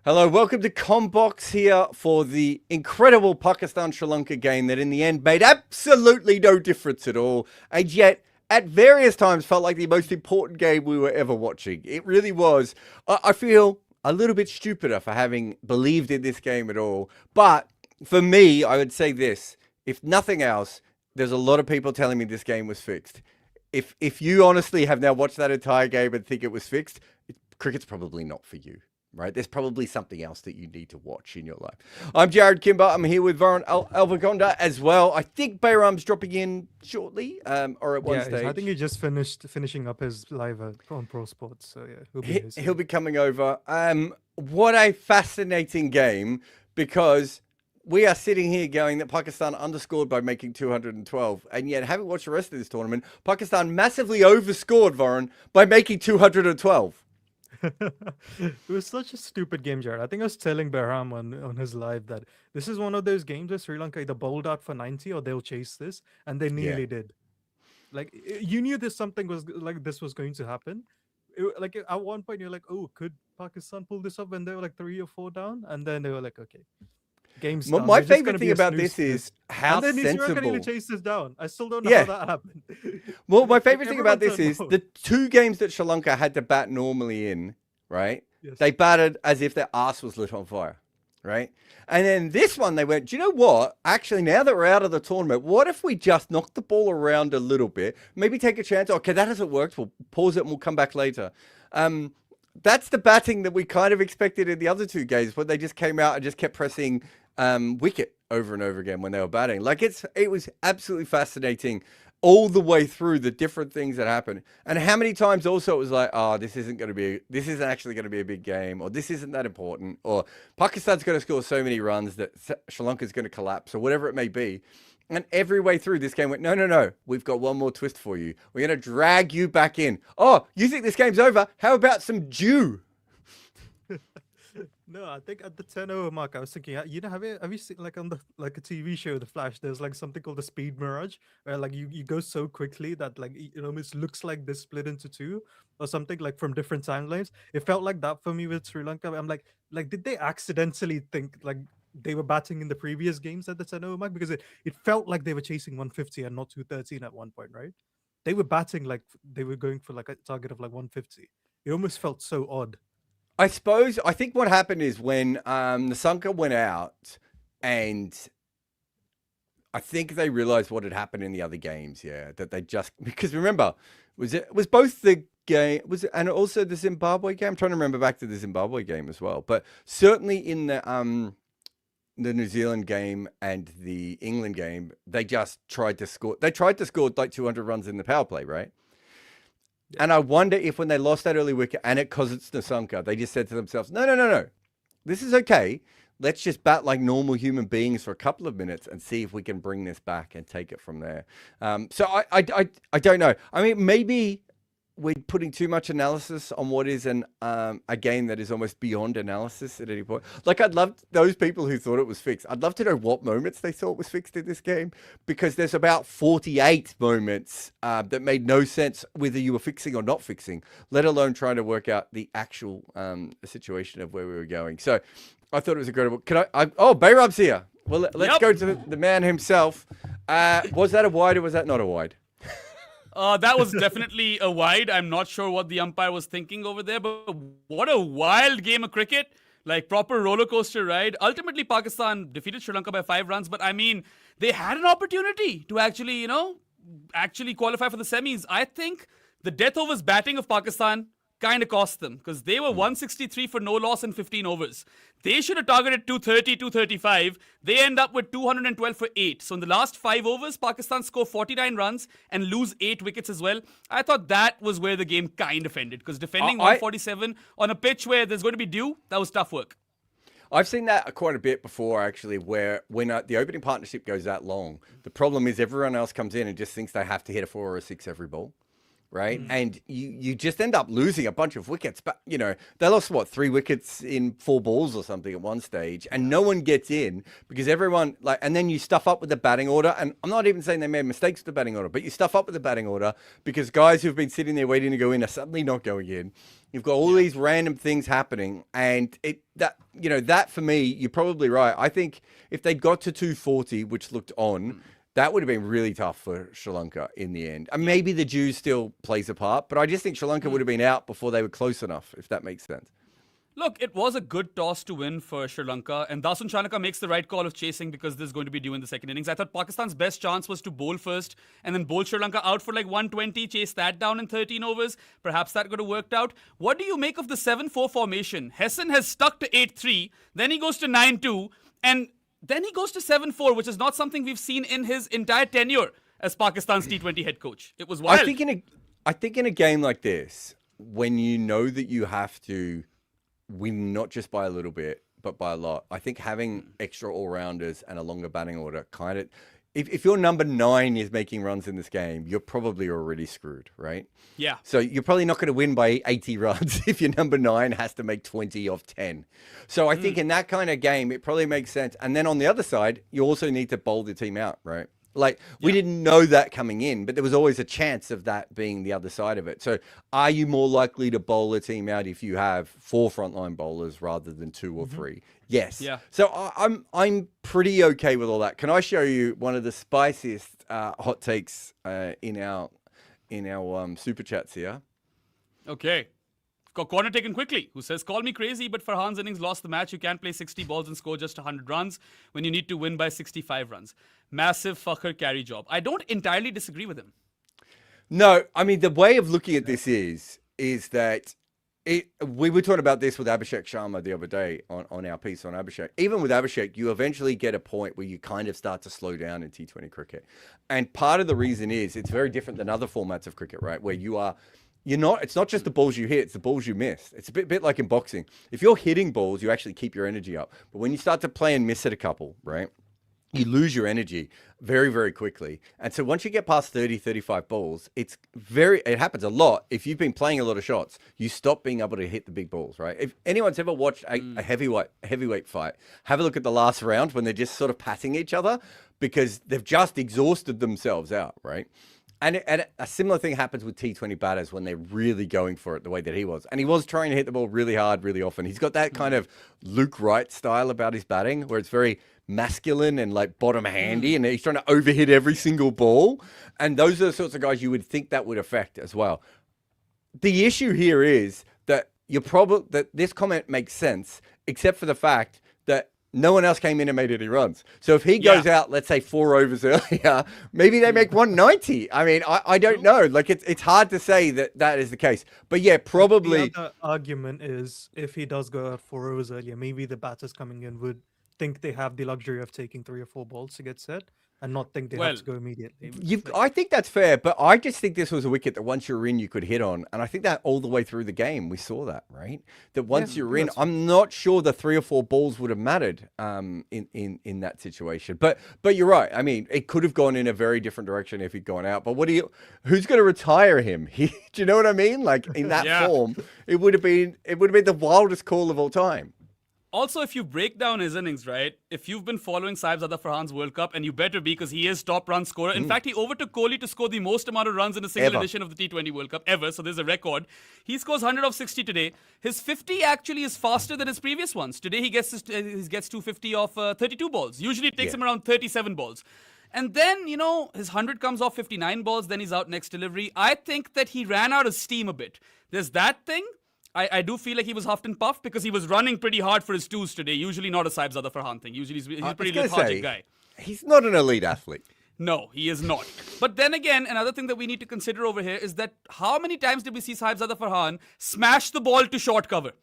Hello, welcome to Commbox here for the incredible Pakistan-Sri Lanka game that in the end made absolutely no difference at all, and yet at various times felt like the most important game we were ever watching. It really was. I feel a little bit stupider for having believed in this game at all, but for me, I would say this. If nothing else, there's a lot of people telling me this game was fixed. If you honestly have now watched that entire game and think it was fixed, cricket's probably not for you. Right, there's probably something else that you need to watch in your life. I'm Jared Kimber. I'm here with Varun Alvagonda as well. I think Bayram's dropping in shortly, or at one stage. I think he just finishing up his live on Pro Sports. So yeah, He'll be coming over. What a fascinating game, because we are sitting here going that Pakistan underscored by making 212, and yet having watched the rest of this tournament, Pakistan massively overscored, Varun, by making 212. It was such a stupid game, Jared. I think I was telling Behram on his live that this is one of those games where Sri Lanka either bowled out for 90 or they'll chase this, and they nearly did. Like, you knew this something was like this was going to happen. Like at one point you're like, oh, could Pakistan pull this up when they were like 3 or 4 down? And then they were like, okay, game's done. My They're just favorite gonna thing be a about snooze this is fest. how And then New Zealand sensible. nearly chased this down. I still don't know how that happened. Well, my Like, favorite thing about everyone this is turned the two games that Sri Lanka had to bat normally in, right? Yes. They batted as if their ass was lit on fire, right? And then this one, they went, do you know what? Actually, now that we're out of the tournament, what if we just knock the ball around a little bit? Maybe take a chance. Okay, that hasn't worked. We'll pause it and we'll come back later. That's the batting that we kind of expected in the other two games, but they just came out and just kept pressing wicket over and over again when they were batting. Like, it was absolutely fascinating all the way through the different things that happened, and how many times also it was like, oh, this isn't actually going to be a big game, or this isn't that important, or Pakistan's going to score so many runs that Sri Lanka's going to collapse, or whatever it may be. And every way through, this game went, no, we've got one more twist for you. We're going to drag you back in. Oh, you think this game's over? How about some dew? No, I think at the 10-over mark, I was thinking, you know, have you seen like on the like a TV show, The Flash? There's like something called the speed mirage, where like you go so quickly that like it almost looks like this split into two or something, like from different timelines. It felt like that for me with Sri Lanka. I'm like did they accidentally think like they were batting in the previous games at the 10-over mark? Because it felt like they were chasing 150 and not 213 at one point, right? They were batting like they were going for like a target of like 150. It almost felt so odd. I think what happened is when the Sanka went out, and I think they realized what had happened in the other games. Yeah, that they just, because remember, was both the game and also the Zimbabwe game. I'm trying to remember back to the Zimbabwe game as well, but certainly in the New Zealand game and the England game, they just tried to score. They tried to score like 200 runs in the power play, right? And I wonder if when they lost that early wicket, and because it's Nasanka, they just said to themselves, no. This is okay. Let's just bat like normal human beings for a couple of minutes and see if we can bring this back and take it from there. So I don't know. I mean, maybe we're putting too much analysis on what is a game that is almost beyond analysis at any point. Like, I'd love those people who thought it was fixed. I'd love to know what moments they thought was fixed in this game, because there's about 48 moments that made no sense whether you were fixing or not fixing, let alone trying to work out the actual situation of where we were going. So I thought it was incredible. Oh, Bayram's here. Well, let's go to the man himself. Was that a wide or was that not a wide? That was definitely a wide. I'm not sure what the umpire was thinking over there, but what a wild game of cricket. Like, proper roller coaster ride. Ultimately, Pakistan defeated Sri Lanka by 5 runs, but I mean, they had an opportunity to actually qualify for the semis. I think the death overs batting of Pakistan kind of cost them, because they were 163 for no loss in 15 overs. They should have targeted 230, 235. They end up with 212 for 8. So in the last 5 overs, Pakistan score 49 runs and lose 8 wickets as well. I thought that was where the game kind of ended, because defending 147 on a pitch where there's going to be dew, that was tough work. I've seen that quite a bit before, actually, where when the opening partnership goes that long, the problem is everyone else comes in and just thinks they have to hit a 4 or a 6 every ball. right? And you just end up losing a bunch of wickets. But, you know, they lost, 3 wickets in 4 balls or something at one stage, and no one gets in because everyone, and then you stuff up with the batting order. And I'm not even saying they made mistakes with the batting order, but you stuff up with the batting order because guys who've been sitting there waiting to go in are suddenly not going in. You've got all these random things happening, and that for me, you're probably right. I think if they got to 240, which looked on, that would have been really tough for Sri Lanka in the end. And maybe the Jews still plays a part, but I just think Sri Lanka would have been out before they were close enough, if that makes sense. Look, it was a good toss to win for Sri Lanka, and Dasun Chanaka makes the right call of chasing because this is going to be due in the second innings. I thought Pakistan's best chance was to bowl first and then bowl Sri Lanka out for like 120, chase that down in 13 overs. Perhaps that could have worked out. What do you make of the 7-4 formation? Hesson has stuck to 8-3, then he goes to 9-2, and then he goes to 7-4, which is not something we've seen in his entire tenure as Pakistan's T20 head coach. It was wild. I think in a game like this, when you know that you have to win not just by a little bit, but by a lot, I think having extra all-rounders and a longer batting order kind of... If your number 9 is making runs in this game, you're probably already screwed, right? Yeah. So you're probably not going to win by 80 runs if your number 9 has to make 20 off 10. So I think in that kind of game, it probably makes sense. And then on the other side, you also need to bowl the team out, right? Like, we didn't know that coming in, but there was always a chance of that being the other side of it. So are you more likely to bowl a team out if you have 4 frontline bowlers rather than 2 or 3? Yes. Yeah. So I'm pretty okay with all that. Can I show you one of the spiciest hot takes in our super chats here? Okay. Got corner taken quickly, who says, call me crazy, but Farhan's innings lost the match. You can't play 60 balls and score just 100 runs when you need to win by 65 runs. Massive fucker carry job. I don't entirely disagree with him. No, I mean, the way of looking at this is that we were talking about this with Abhishek Sharma the other day on our piece on Abhishek. Even with Abhishek, you eventually get a point where you kind of start to slow down in T20 cricket. And part of the reason is it's very different than other formats of cricket, right? Where it's not just the balls you hit, it's the balls you miss. It's a bit like in boxing. If you're hitting balls, you actually keep your energy up. But when you start to play and miss it a couple, right? You lose your energy very, very quickly. And so once you get past 30, 35 balls, it happens a lot. If you've been playing a lot of shots, you stop being able to hit the big balls, right? If anyone's ever watched a heavyweight fight, have a look at the last round when they're just sort of patting each other because they've just exhausted themselves out, right? And a similar thing happens with T20 batters when they're really going for it the way that he was. And he was trying to hit the ball really hard, really often. He's got that kind of Luke Wright style about his batting where it's very masculine and like bottom handy and he's trying to overhit every single ball. And those are the sorts of guys you would think that would affect as well. The issue here is that that this comment makes sense, except for the fact that no one else came in and made any runs. So if he goes out, let's say 4 overs earlier, maybe they make 190. I mean, I don't know. Like it's hard to say that is the case. But yeah, probably. The other argument is if he does go out 4 overs earlier, maybe the batters coming in would think they have the luxury of taking 3 or 4 balls to get set and not think they have to go immediately. I think that's fair, but I just think this was a wicket that once you're in, you could hit on. And I think that all the way through the game, we saw that, right? That once you're in, I'm not sure the 3 or 4 balls would have mattered in that situation. But you're right. I mean, it could have gone in a very different direction if he'd gone out. But who's going to retire him? Do you know what I mean? Like in that form, it would have been the wildest call of all time. Also, if you break down his innings, right, if you've been following Saib Zada Farhan's World Cup, and you better be because he is top run scorer. In fact, he overtook Kohli to score the most amount of runs in a single edition of the T20 World Cup ever. So there's a record. He scores 100 of 60 today. His 50 actually is faster than his previous ones. Today he gets 250 off 32 balls. Usually it takes him around 37 balls. And then, his 100 comes off 59 balls. Then he's out next delivery. I think that he ran out of steam a bit. There's that thing. I do feel like he was huffed and puffed because he was running pretty hard for his twos today. Usually not a Saib Zada Farhan thing. Usually he's a pretty lethargic guy. He's not an elite athlete. No, he is not. But then again, another thing that we need to consider over here is that how many times did we see Saib Zada Farhan smash the ball to short cover?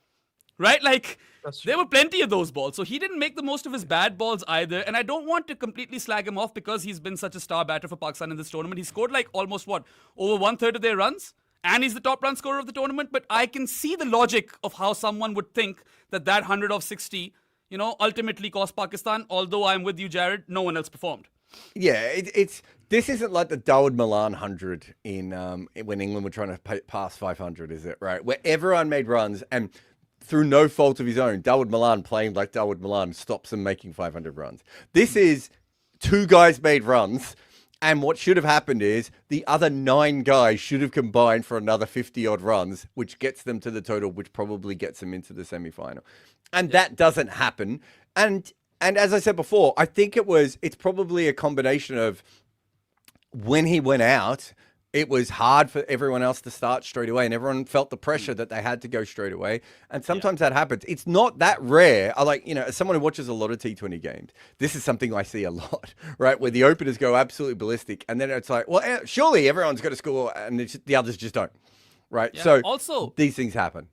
Right? Like, there were plenty of those balls. So he didn't make the most of his bad balls either. And I don't want to completely slag him off because he's been such a star batter for Pakistan in this tournament. He scored like almost, over 1/3 of their runs? And he's the top run scorer of the tournament. But I can see the logic of how someone would think that 100 of 60, ultimately cost Pakistan. Although I'm with you, Jared, no one else performed. Yeah, this isn't like the Dawid Milan 100 in when England were trying to pass 500, is it? Right, where everyone made runs and through no fault of his own, Dawid Milan playing like Dawid Milan stops them making 500 runs. This is two guys made runs. And what should have happened is the other 9 guys should have combined for another 50 odd runs, which gets them to the total, which probably gets them into the semi-final. And that doesn't happen. And as I said before, I think it's probably a combination of when he went out, it was hard for everyone else to start straight away, and everyone felt the pressure that they had to go straight away. And sometimes that happens. It's not that rare. As someone who watches a lot of T20 games, this is something I see a lot, right? Where the openers go absolutely ballistic, and then it's like, well, surely everyone's got to score, and the others just don't, right? Yeah. So also, these things happen.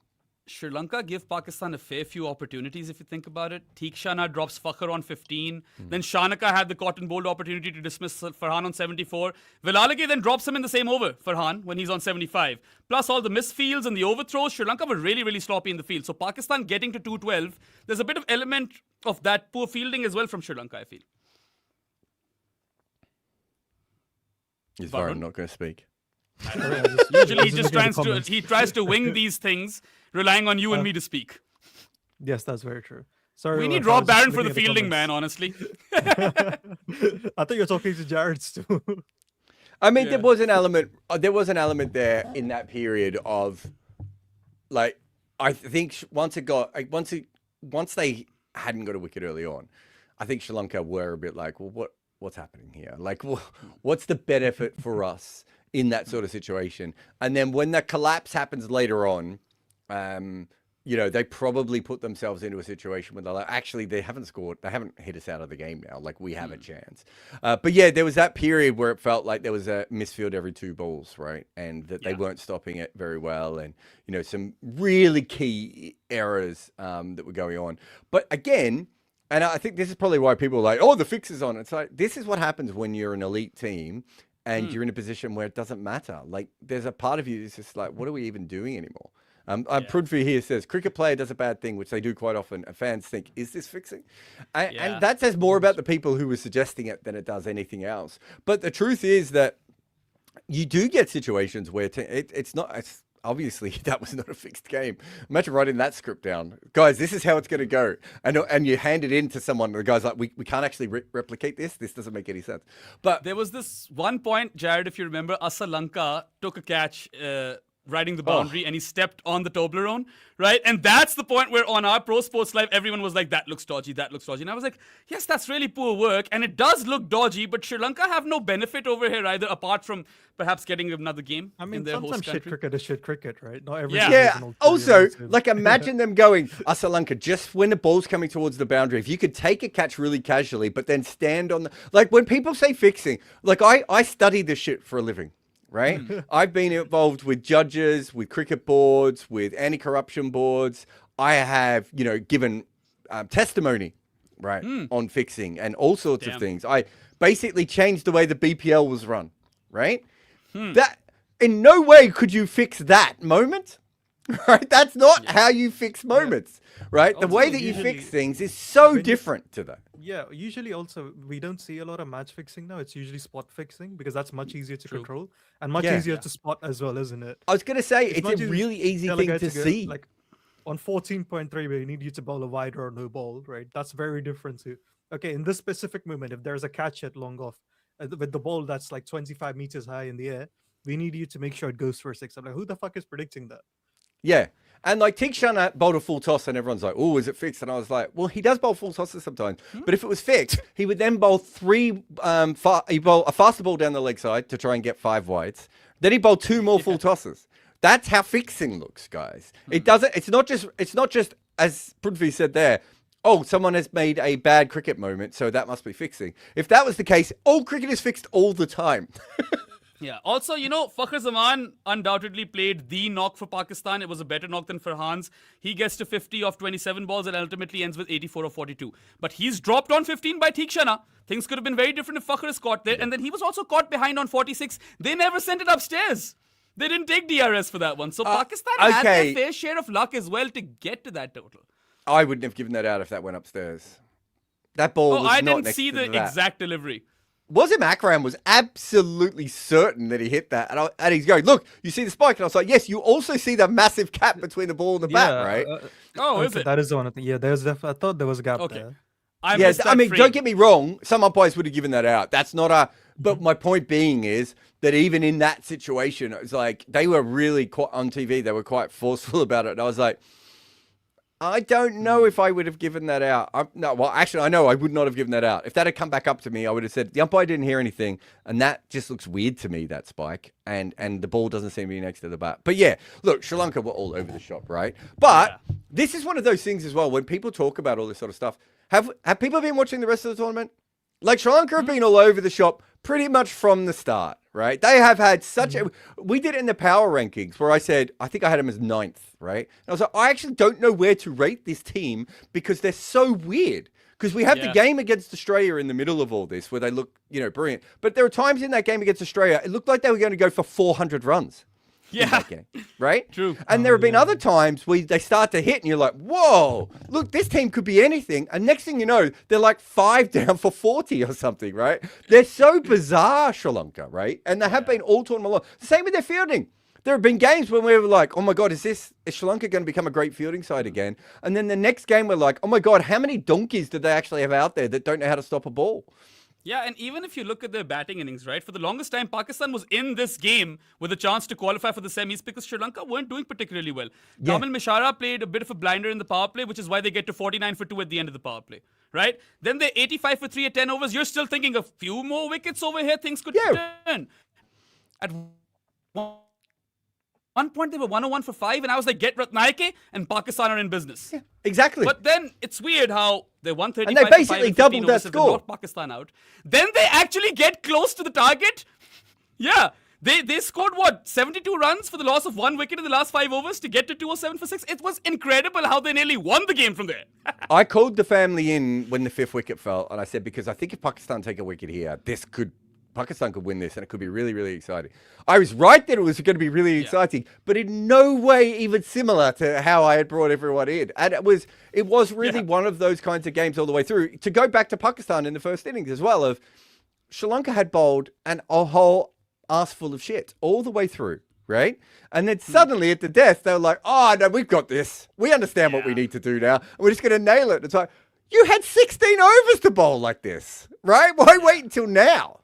Sri Lanka give Pakistan a fair few opportunities if you think about it. Theekshana drops Fakhr on 15. Then Shanaka had the cotton bold opportunity to dismiss Farhan on 74. Vilalage then drops him in the same over, Farhan, when he's on 75. Plus all the misfields and the overthrows, Sri Lanka were really, really sloppy in the field. So Pakistan getting to 212, there's a bit of element of that poor fielding as well from Sri Lanka, I feel. Is Varun not going to speak? Usually he tries to wing these things, relying on you and me to speak. Yes, that's very true. Sorry, We need I was Rob just Barron for looking the at fielding, man, comments. honestly. I thought you were talking to Jared too. I mean, Yeah. there was an element. There was an element there in that period of, like, I think once they hadn't got a wicket early on, I think Sri Lanka were a bit like, well, what's happening here? Like, what's the benefit for us in that sort of situation? And then when the collapse happens later on, they probably put themselves into a situation where they're like, actually, they haven't scored. They haven't hit us out of the game now. Like, we have a chance. But yeah, there was that period where it felt like there was a misfield every 2 balls, right? And that they weren't stopping it very well. And, some really key errors that were going on. But again, and I think this is probably why people are like, oh, the fix is on. It's like, this is what happens when you're an elite team and you're in a position where it doesn't matter. Like, there's a part of you that's just like, what are we even doing anymore? Prudvi here says, cricket player does a bad thing, which they do quite often. And fans think, is this fixing? And that says more about the people who were suggesting it than it does anything else. But the truth is that you do get situations where it's obviously that was not a fixed game. Imagine writing that script down. Guys, this is how it's going to go. And you hand it in to someone. The guy's like, we can't actually replicate this. This doesn't make any sense. But there was this one point, Jared, if you remember, Asalanka took a catch riding the boundary and he stepped on the Toblerone, right? And that's the point where on our Pro Sports Live, everyone was like, that looks dodgy, that looks dodgy. And I was like, yes, that's really poor work. And it does look dodgy, but Sri Lanka have no benefit over here either, apart from perhaps getting another game in their host sometimes shit country. cricket is shit cricket, right? Not every Yeah. Also, like, imagine them going, Asalanka, just when the ball's coming towards the boundary, if you could take a catch really casually, but then stand on the... Like, when people say fixing, like, I study this shit for a living. Right? I've been involved with judges, with cricket boards, with anti-corruption boards. I have, given testimony, right, on fixing and all sorts of things. I basically changed the way the BPL was run, right? That in no way could you fix that moment, right? That's not how you fix moments, right? Also, the way that you usually fix things is so different to that. Yeah, usually also we don't see a lot of match fixing now. It's usually spot fixing because that's much easier to control and much easier to spot as well, isn't it? I was going to say, it's much a really easy tell a thing guy to go, see. Like on 14.3 where you need you to bowl a wide or a no ball, right? That's very different to, okay, in this specific moment, if there's a catch hit long off with the ball that's like 25 meters high in the air, we need you to make sure it goes for a 6. I'm like, who the fuck is predicting that? Yeah. And like Theekshana bowled a full toss and everyone's like, oh, is it fixed? And I was like, well, he does bowl full tosses sometimes. But if it was fixed, he would then bowl he bowl a faster ball down the leg side to try and get 5 wides. Then he bowled 2 more full tosses. That's how fixing looks, guys. It's not just as Prudvi said there, oh, someone has made a bad cricket moment, so that must be fixing. If that was the case, all cricket is fixed all the time. Yeah. Also, Fakhr Zaman undoubtedly played the knock for Pakistan. It was a better knock than Farhan's. He gets to 50 off 27 balls and ultimately ends with 84 of 42. But he's dropped on 15 by Theekshana. Things could have been very different if Fakhr is caught there. And then he was also caught behind on 46. They never sent it upstairs. They didn't take DRS for that one. So Pakistan had their fair share of luck as well to get to that total. I wouldn't have given that out if that went upstairs. That ball was I not didn't next see to the that. exact delivery. Wasim Akram was absolutely certain that he hit that. And he's going, look, you see the spike? And I was like, yes, you also see the massive gap between the ball and the bat, right? Oh, is it? That is the one. Yeah, I thought there was a gap there. I missed that frame. Don't get me wrong. Some umpires would have given that out. That's not a... But my point being is that even in that situation, it was like they were really quite on TV. They were quite forceful about it. And I was like, I don't know if I would have given that out. Actually, I know I would not have given that out. If that had come back up to me, I would have said, the umpire didn't hear anything. And that just looks weird to me, that spike. And the ball doesn't seem to be next to the bat. But yeah, look, Sri Lanka were all over the shop, right? But this is one of those things as well. When people talk about all this sort of stuff, have people been watching the rest of the tournament? Like, Sri Lanka have been all over the shop pretty much from the start, right? They have had such a... We did it in the power rankings where I said, I think I had them as 9th, right? And I was like, I actually don't know where to rate this team because they're so weird. Because we have the game against Australia in the middle of all this where they look, brilliant. But there were times in that game against Australia, it looked like they were going to go for 400 runs. In that game, right? True. And there have been other times where they start to hit and you're like, whoa, look, this team could be anything. And next thing you know, they're like 5 down for 40 or something, right? They're so bizarre, Sri Lanka, right? And they have been all tournament long. Same with their fielding. There have been games when we were like, oh my God, is Sri Lanka going to become a great fielding side again? And then the next game we're like, oh my God, how many donkeys did they actually have out there that don't know how to stop a ball? Yeah, and even if you look at their batting innings, right, for the longest time, Pakistan was in this game with a chance to qualify for the semis because Sri Lanka weren't doing particularly well. Gamal Mishara played a bit of a blinder in the power play, which is why they get to 49 for 2 at the end of the power play, right? Then they're 85 for 3 at 10 overs. You're still thinking a few more wickets over here, things could turn. At one point, they were 101 for 5, and I was like, get Ratnaike, and Pakistan are in business. Yeah, exactly. But then it's weird how they're 135 and they basically doubled that score. Knocked Pakistan out. Then they actually get close to the target. Yeah. They scored, 72 runs for the loss of 1 wicket in the last 5 overs to get to 207 for 6. It was incredible how they nearly won the game from there. I called the family in when the 5th wicket fell, and I said, because I think if Pakistan take a wicket here, Pakistan could win this, and it could be really, really exciting. I was right that it was going to be really exciting, but in no way even similar to how I had brought everyone in. And it was really one of those kinds of games all the way through. To go back to Pakistan in the first innings as well, of Sri Lanka had bowled a whole ass full of shit all the way through, right? And then suddenly at the death, they were like, oh, no, we've got this. We understand what we need to do now, and we're just going to nail it. It's like, you had 16 overs to bowl like this, right? Why wait until now?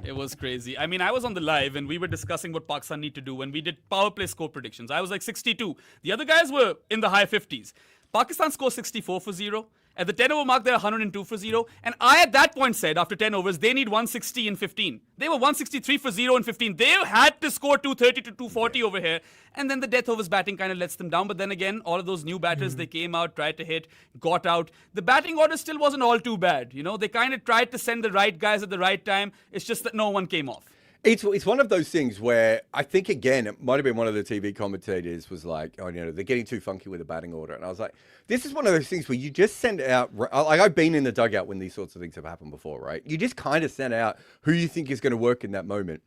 It was crazy. I mean, I was on the live and we were discussing what Pakistan need to do when we did power play score predictions. I was like 62. The other guys were in the high 50s. Pakistan scored 64 for 0. At the 10 over mark, they're 102 for 0. And I, at that point, said after 10 overs, they need 160 in 15. They were 163 for 0 in 15. They had to score 230 to 240 over here. And then the death overs batting kind of lets them down. But then again, all of those new batters, they came out, tried to hit, got out. The batting order still wasn't all too bad. They kind of tried to send the right guys at the right time. It's just that no one came off. It's one of those things where I think, again, it might have been one of the TV commentators was like, oh, they're getting too funky with the batting order. And I was like, this is one of those things where you just send out, like I've been in the dugout when these sorts of things have happened before, right? You just kind of send out who you think is going to work in that moment.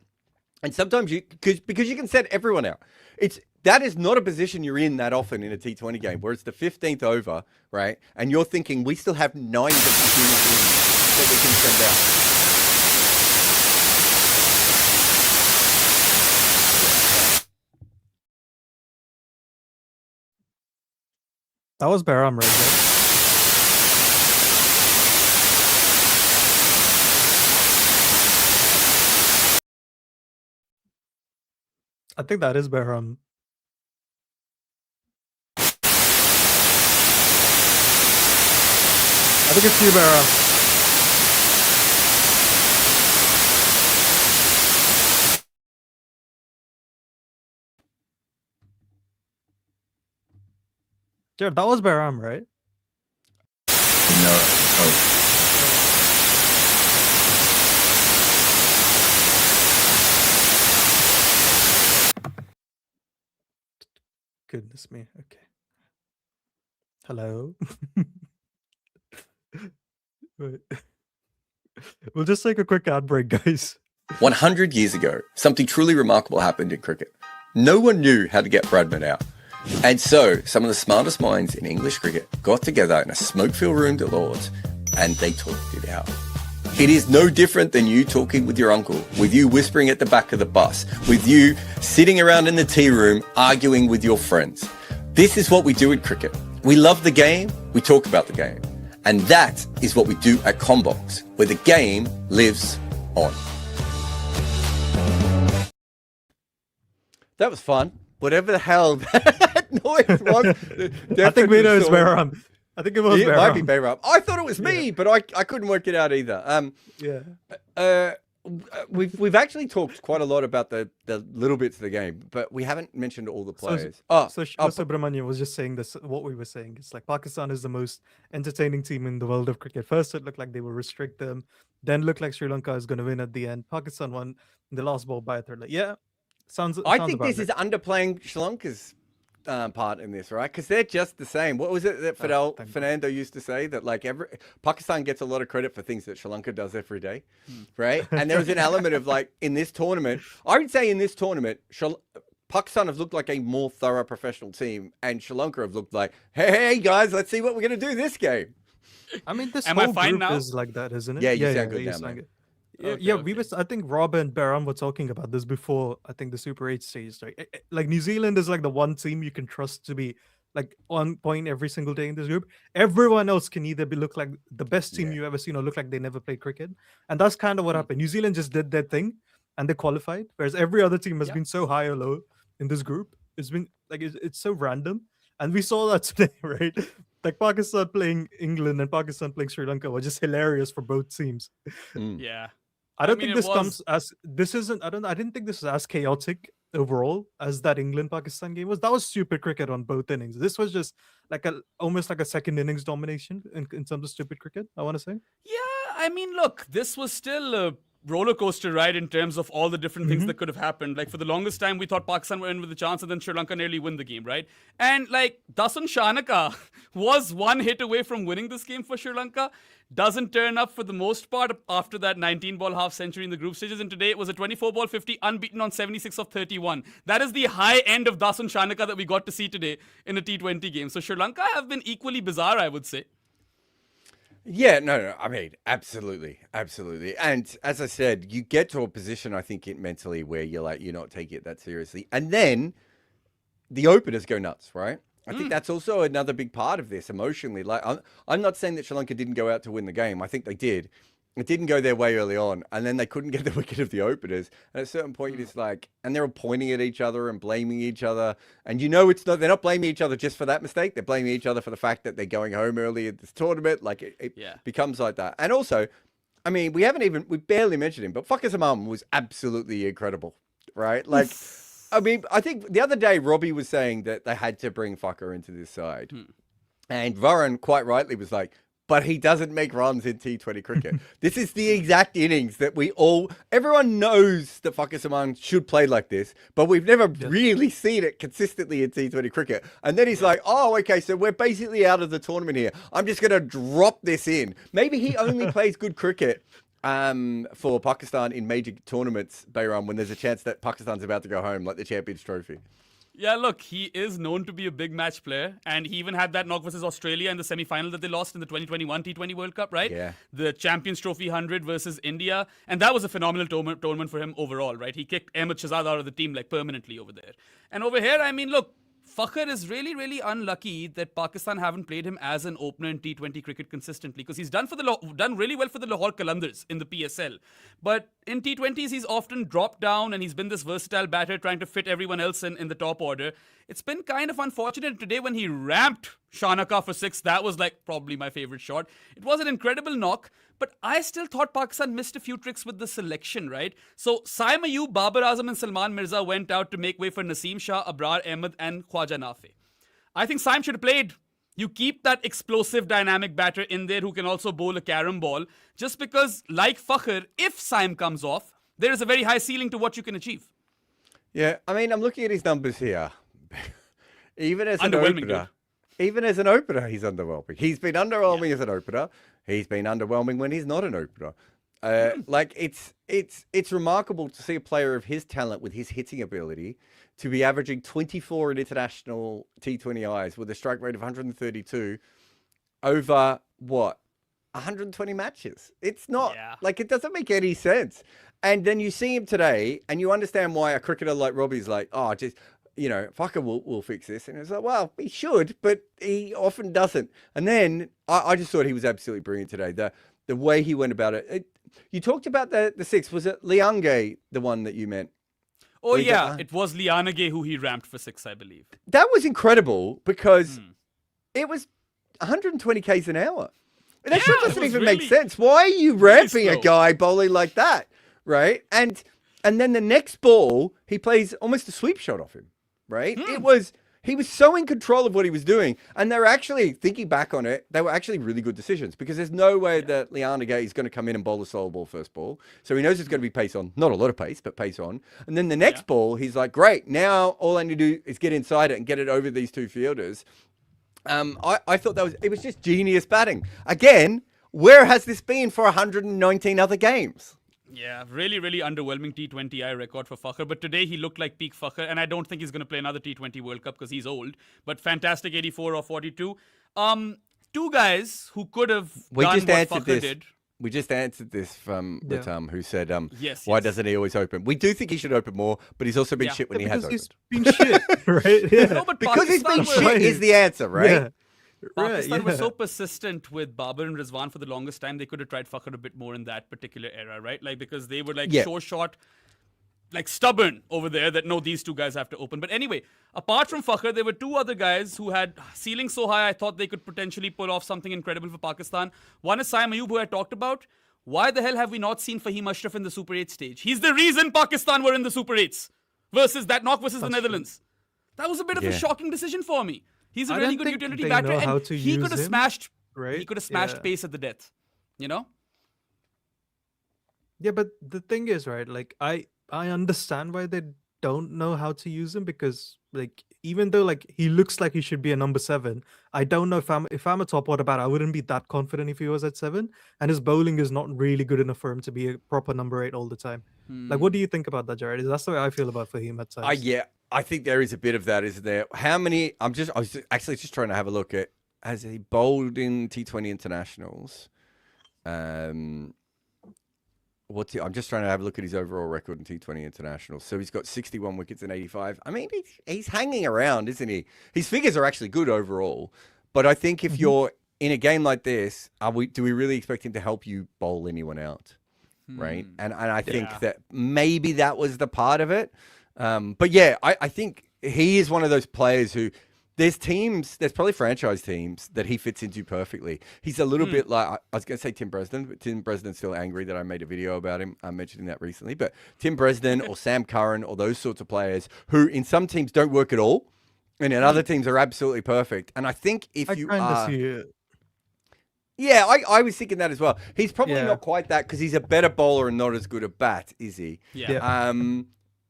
And sometimes because you can set everyone out. That is not a position you're in that often in a T20 game where it's the 15th over, right? And you're thinking we still have 9 different teams that we can send out. That was Bahram, right? I think that is Bahram. I think it's you, Bahram. Jared, that was Bahram, right? No. Oh. Goodness me. Okay. Hello. Wait. We'll just take a quick ad break, guys. 100 years ago, something truly remarkable happened in cricket. No one knew how to get Bradman out. And so, some of the smartest minds in English cricket got together in a smoke-filled room at Lord's, and they talked it out. It is no different than you talking with your uncle, with you whispering at the back of the bus, with you sitting around in the tea room arguing with your friends. This is what we do in cricket. We love the game, we talk about the game. And that is what we do at Commbox, where the game lives on. That was fun. Whatever the hell that noise was. I think we know it's Behram. I think it was It might be Behram. Behram. I thought it was me, but I couldn't work it out either. Yeah. We've actually talked quite a lot about the little bits of the game, but we haven't mentioned all the players. So Shiva Subramanian was just saying this. What we were saying is like Pakistan is the most entertaining team in the world of cricket. First, it looked like they will restrict them. Then looked like Sri Lanka is going to win at the end. Pakistan won in the last ball by a third. Like, yeah, sounds. I sounds think about this right. is underplaying Sri Lanka's part in this, right? Because they're just the same. What was it that Fernando used to say, that like Pakistan gets a lot of credit for things that Sri Lanka does every day, right? And there was an element of like in this tournament, I would say in this tournament, Pakistan have looked like a more thorough professional team, and Sri Lanka have looked like, hey guys, let's see what we're gonna do this game. I mean, this Am I whole fine group now? is like that, isn't it? Yeah, you sound good you now, sound mate. good. Okay, Yeah, okay. we was. I think Rob and Behram were talking about this before. I think the Super 8 stage, right? Like New Zealand is like the one team you can trust to be like on point every single day in this group. Everyone else can either look like the best team Yeah. you ever seen or look like they never played cricket, and that's kind of what happened. New Zealand just did their thing and they qualified, whereas every other team has been so high or low in this group. It's been like it's so random, and we saw that today, right? Like Pakistan playing England and Pakistan playing Sri Lanka were just hilarious for both teams. Yeah. I don't mean, think it this was- comes as this isn't. I didn't think this is as chaotic overall as that England Pakistan game was. That was stupid cricket on both innings. This was just like almost like a second innings domination in terms of stupid cricket. I want to say. Yeah, I mean, look, this was still a roller coaster ride in terms of all the different things that could have happened. Like, for the longest time, we thought Pakistan were in with a chance, and then Sri Lanka nearly win the game, right? And, like, Dasun Shanaka was one hit away from winning this game for Sri Lanka. Doesn't turn up for the most part after that 19-ball half century in the group stages. And today it was a 24-ball 50, unbeaten on 76 of 31. That is the high end of Dasun Shanaka that we got to see today in a T20 game. So Sri Lanka have been equally bizarre, I would say. Yeah, no, I mean, absolutely. And as I said, you get to a position, I think, mentally where you're like, you're not taking it that seriously. And then the openers go nuts, right? I think that's also another big part of this emotionally. Like, I'm not saying that Sri Lanka didn't go out to win the game. I think they did. It didn't go their way early on, and then they couldn't get the wicket of the openers. And at a certain point, you're just like, and they're all pointing at each other and blaming each other. And you know, they're not blaming each other just for that mistake. They're blaming each other for the fact that they're going home early at this tournament. Like, it becomes like that. And also, I mean, we barely mentioned him, but Fuckers Imam was absolutely incredible, right? Like, I mean, I think the other day, Robbie was saying that they had to bring Fucker into this side. And Varun quite rightly was like, but he doesn't make runs in T20 cricket. This is the exact innings that everyone knows that Fucker Saman should play like this, but we've never really seen it consistently in T20 cricket. And then he's like, oh, okay, so we're basically out of the tournament here. I'm just going to drop this in. Maybe he only plays good cricket for Pakistan in major tournaments, Bayram, when there's a chance that Pakistan's about to go home, like the Champions Trophy. Yeah, look, he is known to be a big match player, and he even had that knock versus Australia in the semi-final that they lost in the 2021 T20 World Cup, right? Yeah. The Champions Trophy 100 versus India, and that was a phenomenal tournament for him overall, right? He kicked Ahmed Shahzad out of the team like permanently over there. And over here, I mean, look, Fakhar is really, really unlucky that Pakistan haven't played him as an opener in T20 cricket consistently, because he's done really well for the Lahore Qalandars in the PSL. But in T20s, he's often dropped down, and he's been this versatile batter trying to fit everyone else in the top order. It's been kind of unfortunate today when he ramped Shanaka for 6. That was like probably my favorite shot. It was an incredible knock, but I still thought Pakistan missed a few tricks with the selection, right? So Saim Ayub, Babar Azam and Salman Mirza went out to make way for Naseem Shah, Abrar Ahmed and Khwaja Nafi. I think Saim should have played. You keep that explosive dynamic batter in there who can also bowl a carom ball, just because, like Fakhar, if Saim comes off, there is a very high ceiling to what you can achieve. Yeah, I mean, I'm looking at his numbers here. Even as an Underwhelming, opener, he's underwhelming. He's been underwhelming as an opener. He's been underwhelming when he's not an opener. Like it's remarkable to see a player of his talent with his hitting ability to be averaging 24 in international T20Is with a strike rate of 132 over what? 120 matches. It's not Yeah. like it doesn't make any sense. And then you see him today, and you understand why a cricketer like Robbie's like, oh, just fucker, we'll fix this. And it's like, well, he should, but he often doesn't. And then I just thought he was absolutely brilliant today. The way he went about it. You talked about the six. Was it Liange, the one that you meant? Oh, you yeah. got- It was Lianage who he ramped for 6, I believe. That was incredible because it was 120 k's an hour. That shit Yeah, it doesn't was even make really- sense. Why are you ramping a slow. guy bowling like that, right? And then the next ball, he plays almost a sweep shot off him, right? He was so in control of what he was doing, and they were actually thinking back on it. They were actually really good decisions because there's no way that Lianage is going to come in and bowl a solo ball first ball. So he knows it's going to be pace on, not a lot of pace, but pace on. And then the next ball, he's like, great. Now all I need to do is get inside it and get it over these two fielders. I thought it was just genius batting. Again, where has this been for 119 other games? Yeah, really, really underwhelming T20I record for Fakhar. But today he looked like peak Fakhar, and I don't think he's going to play another T20 World Cup because he's old. But fantastic 84 or 42. Two guys who could have We done just what answered Fakhar this. did. We just answered this from Latam, who said, Yes, why yes. doesn't he always open? We do think he should open more, but he's also been Yeah. shit when he has Because opened. he's been shit, right? Yeah. No, but Because he's been Pakistan were- shit is the answer, right? Yeah. Pakistan was yeah. so persistent with Babar and Rizwan for the longest time. They could have tried Fakhar a bit more in that particular era, right? Like, because they were like Yeah. sure shot, like stubborn over there that no, these two guys have to open. But anyway, apart from Fakhar, there were two other guys who had ceilings so high I thought they could potentially pull off something incredible for Pakistan. One is Saim Ayub, who I talked about. Why the hell have we not seen Fahim Ashraf in the Super 8 stage? He's the reason Pakistan were in the Super 8s versus that knock versus the Netherlands. That was a bit of a Yeah. shocking decision for me. He's a I really don't good think utility they batter, know how and to he use could have him, smashed. right? He could have smashed Yeah. pace at the death. You know? Yeah, but the thing is, right? Like, I understand why they don't know how to use him because, like, even though like he looks like he should be a number 7, I don't know if I'm a top order batter, I wouldn't be that confident if he was at 7. And his bowling is not really good enough for him to be a proper number 8 all the time. Like, what do you think about that, Jared? That's the way I feel about Fahim at times. Yeah, I think there is a bit of that, isn't there? How many? I was actually just trying to have a look at, has he bowled in T20 internationals? I'm just trying to have a look at his overall record in T20 internationals. So he's got 61 wickets and 85. I mean, he's hanging around, isn't he? His figures are actually good overall. But I think if you're in a game like this, do we really expect him to help you bowl anyone out? Right? And I think that maybe that was the part of it. But yeah, I think he is one of those players who there's probably franchise teams that he fits into perfectly. He's a little bit like, I was going to say Tim Bresnan, but Tim Bresnan's still angry that I made a video about him. I'm mentioning that recently. But Tim Bresnan or Sam Curran or those sorts of players who in some teams don't work at all and in other teams are absolutely perfect. And I think if I you kind are... of see it. Yeah, I was thinking that as well. He's probably Yeah. not quite that because he's a better bowler and not as good a bat, is he? Yeah.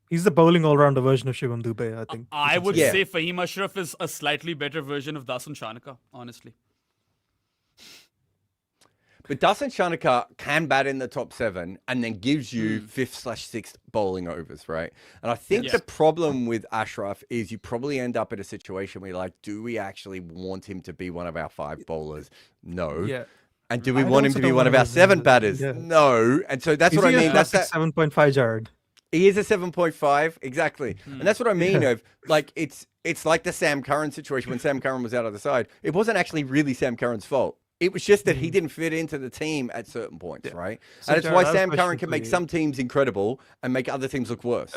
He's the bowling all-rounder version of Shivam Dubey, I think. I would Yeah. say Fahim Ashraf is a slightly better version of Dasun Shanaka, honestly. But Dasun Shanaka can bat in the top 7 and then gives you 5th/6th bowling overs, right? And I think Yes. the problem with Ashraf is you probably end up in a situation where you're like, do we actually want him to be one of our 5 bowlers? No. Yeah. And do we I want him also to be don't one of wanna our lose 7 him. batters? Yeah. No. And so that's Is what I he a mean. That's classic that. 7.5, Jared? He is a 7.5, exactly. And that's what I mean of, like, it's like the Sam Curran situation when Sam Curran was out of the side. It wasn't actually really Sam Curran's fault. It was just that he didn't fit into the team at certain points, right? So, And it's Jared, why I have a Sam question Curran can for make you. some teams incredible and make other teams look worse.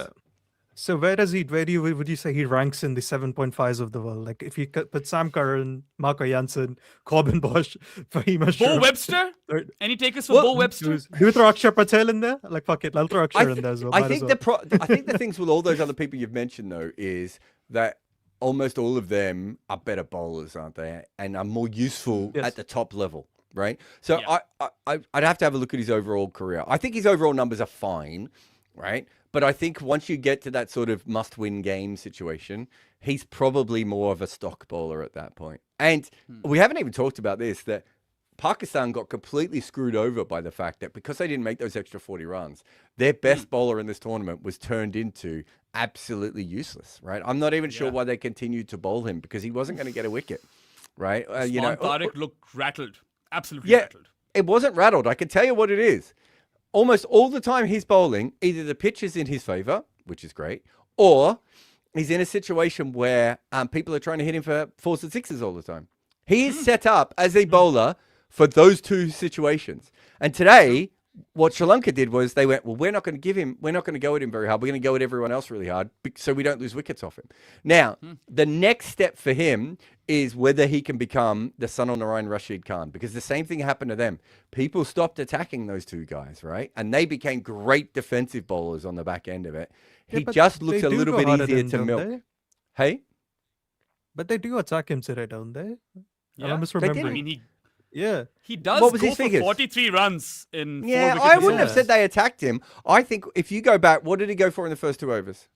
So where would you say he ranks in the 7.5s of the world? Like if you put Sam Curran, Marco Janssen, Corbin Bosch, Fahim Bo Ashraf, Webster? Third- Any takers for Well, Bo Webster? do you throw Akshar Patel in there? Like fuck it, I'll throw Akshar in there as well. I might as think well. I think the things with all those other people you've mentioned though is that almost all of them are better bowlers, aren't they? And are more useful Yes. at the top level, right? So Yeah. I'd have to have a look at his overall career. I think his overall numbers are fine, right? But I think once you get to that sort of must-win game situation, he's probably more of a stock bowler at that point. And we haven't even talked about this, that Pakistan got completely screwed over by the fact that because they didn't make those extra 40 runs, their best bowler in this tournament was turned into absolutely useless, right? I'm not even sure why they continued to bowl him because he wasn't going to get a wicket, right? Usman Tariq looked rattled. Absolutely Yeah. rattled. it wasn't rattled. I can tell you what it is. Almost all the time he's bowling, either the pitch is in his favor, which is great, or he's in a situation where people are trying to hit him for 4s and 6s all the time. He is set up as a bowler for those two situations. And today, what Sri Lanka did was they went, well, we're not going to go at him very hard. We're going to go at everyone else really hard so we don't lose wickets off him. Now, the next step for him is whether he can become the Sunil Narayan Rashid Khan, because the same thing happened to them. People stopped attacking those two guys, right? And they became great defensive bowlers on the back end of it. Yeah, He but just looks they a do little go bit hard at easier him, to don't milk. they? Hey? But they do attack him today, don't they? Yeah. I'm didn't. I misremembering. mean, Yeah. he does What was go his for figures? 43 runs in 4 Yeah, wicket I wouldn't have performances. said they attacked him. I think if you go back, what did he go for in the first 2 overs?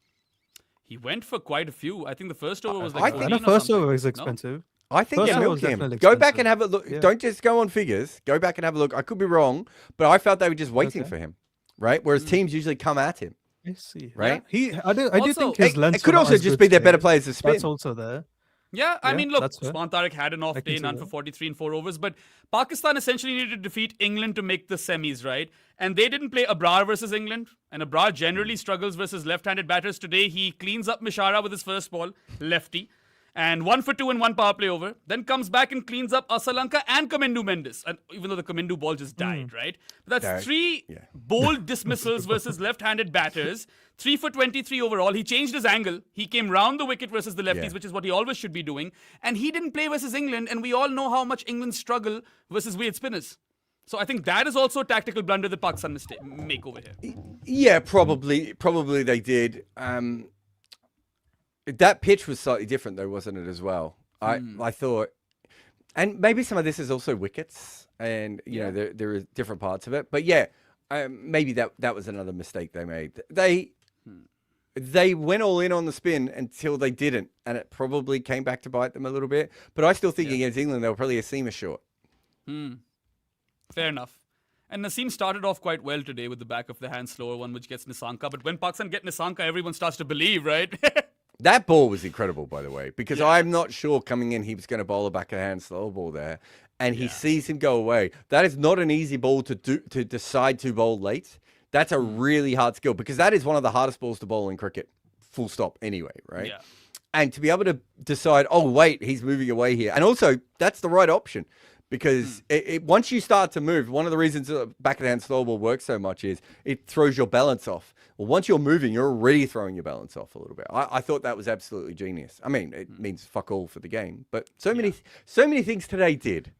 He went for quite a few. I think the first over was I like think- 13 And the or first something. over is No? expensive. I think First they over milked was him. definitely Go back expensive. and have a look. Yeah. Don't just go on figures. Go back and have a look. I could be wrong, but I felt they were just waiting Okay. for him, right? Whereas teams usually come at him, I see. right? I do Also, think his It lengths could were not also as just good be they're better today. players to spin. That's also there. Yeah, I Yeah, mean, look, that's fair. Usman Tariq had an off I can day, see none that. for 43 in 4 overs, but Pakistan essentially needed to defeat England to make the semis, right? And they didn't play Abrar versus England, and Abrar generally struggles versus left-handed batters. Today, he cleans up Mishara with his first ball, lefty, and 1 for 2 in 1 power play over. Then comes back and cleans up Asalanka and Kamindu Mendes, and even though the Kamindu ball just died, right? But that's Died. 3 Yeah. bold dismissals versus left-handed batters. 3 for 23 overall. He changed his angle. He came round the wicket versus the lefties, Yeah. which is what he always should be doing. And he didn't play versus England, and we all know how much England struggle versus Wade spinners. So I think that is also a tactical blunder that Pakistan make over here. Yeah, probably they did. That pitch was slightly different though, wasn't it, as well? I thought, and maybe some of this is also wickets, and you know there are different parts of it. But yeah, maybe that was another mistake they made. They went all in on the spin until they didn't, and it probably came back to bite them a little bit. But I still think against England they were probably a seamer short. Fair enough. And Naseem started off quite well today with the back of the hand slower one, which gets Nisanka. But when Pakistan get Nisanka, everyone starts to believe, right? That ball was incredible, by the way, because I'm not sure coming in he was going to bowl a backhand slow ball there, and he sees him go away. That is not an easy ball to decide to bowl late. That's a really hard skill, because that is one of the hardest balls to bowl in cricket, full stop anyway, right? Yeah. And to be able to decide, oh, wait, he's moving away here. And also, that's the right option, because once you start to move, one of the reasons backhand slow ball works so much is it throws your balance off. Well, once you're moving, you're already throwing your balance off a little bit. I thought that was absolutely genius. I mean, it means fuck all for the game, but so many things today did.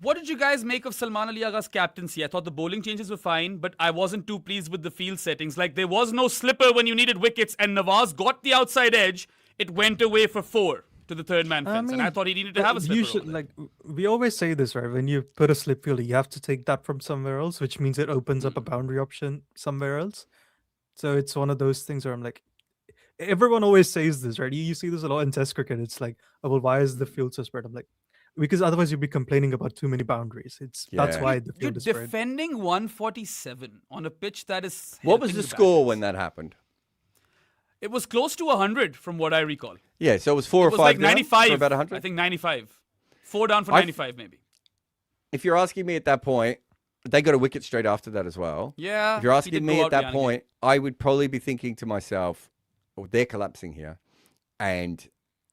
What did you guys make of Salman Ali Agha's captaincy? I thought the bowling changes were fine, but I wasn't too pleased with the field settings. Like, there was no slipper when you needed wickets, and Nawaz got the outside edge. It went away for 4 to the third man fence, and I thought he needed to have a slipper. You should, over there. like, we always say this, right? When you put a slip fielder, you have to take that from somewhere else, which means it opens up a boundary option somewhere else. So it's one of those things where I'm like, everyone always says this, right? You see this a lot in Test cricket. It's like, oh, well, why is the field so spread? I'm like, because otherwise you'd be complaining about too many boundaries. That's Yeah. why the You're field is spread. defending 147 on a pitch that is. What was helping the score batters. when that happened? It was close to 100 from what I recall. Yeah, so it was 4 It or was 5 like down 95. for about 100. I think 95. 4 down for I- 95, maybe. If you're asking me at that point, they got a wicket straight after that as well. Yeah. If you're he asking did me go at out that behind point, I would probably be thinking to myself, oh, they're collapsing here. And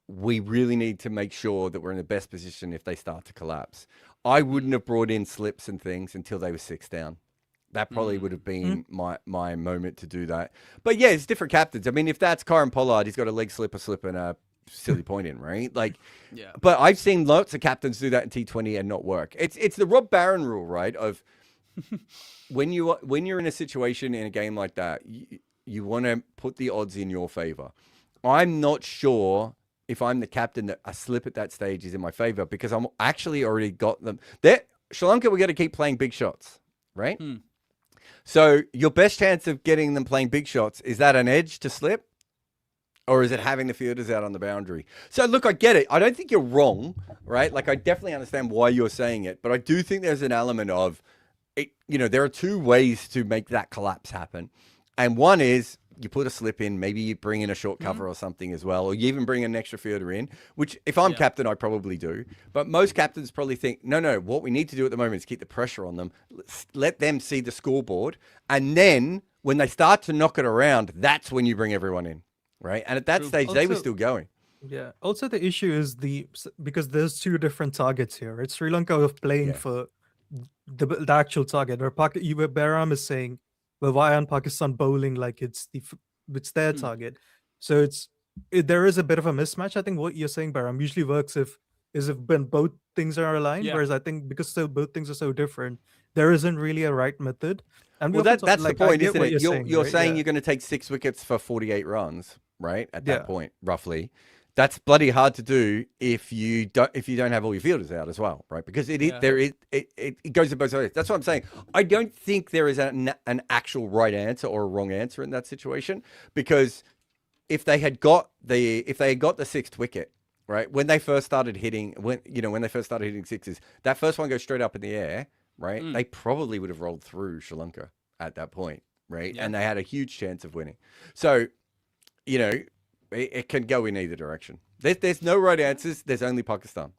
we really need to make sure that we're in the best position if they start to collapse. I wouldn't have brought in slips and things until they were 6 down. That probably would have been my moment to do that. But yeah, it's different captains. I mean, if that's Kyron Pollard, he's got a leg slip, a slip, and a silly point in, right? Like, Yeah. But I've seen lots of captains do that in T20 and not work. It's the Rob Barron rule, right? Of when you're in a situation in a game like that, you want to put the odds in your favor. I'm not sure if I'm the captain that a slip at that stage is in my favor, because I'm actually already got them. Sri Lanka, we got to keep playing big shots, right? So your best chance of getting them playing big shots, is that an edge to slip? Or is it having the fielders out on the boundary? So look, I get it. I don't think you're wrong, right? Like, I definitely understand why you're saying it, but I do think there's an element of it. You know, there are 2 ways to make that collapse happen. And one is you put a slip in, maybe you bring in a short cover or something as well, or you even bring an extra fielder in, which if I'm captain, I probably do. But most captains probably think, no, what we need to do at the moment is keep the pressure on them, let them see the scoreboard, and then when they start to knock it around, that's when you bring everyone in, right? And at that stage, they were still going. Yeah. Also, the issue is because there's two different targets here. It's Sri Lanka of playing for the actual target. Where Behram is saying, "Well, why aren't Pakistan bowling like it's their target?" So there is a bit of a mismatch. I think what you're saying, Behram, usually works if when both things are aligned. Whereas I think because both things are so different, there isn't really a right method. And that's the point, isn't it? You're saying right? you're going to take 6 wickets for 48 runs, right? At that point, roughly. That's bloody hard to do if you don't have all your fielders out as well, right? Because it goes in both ways. That's what I'm saying. I don't think there is an actual right answer or a wrong answer in that situation, because if they had got the 6th wicket, right, when they first started hitting sixes, that first one goes straight up in the air, right? They probably would have rolled through Sri Lanka at that point, right? And they had a huge chance of winning. So, it can go in either direction. There's no right answers. There's only Pakistan.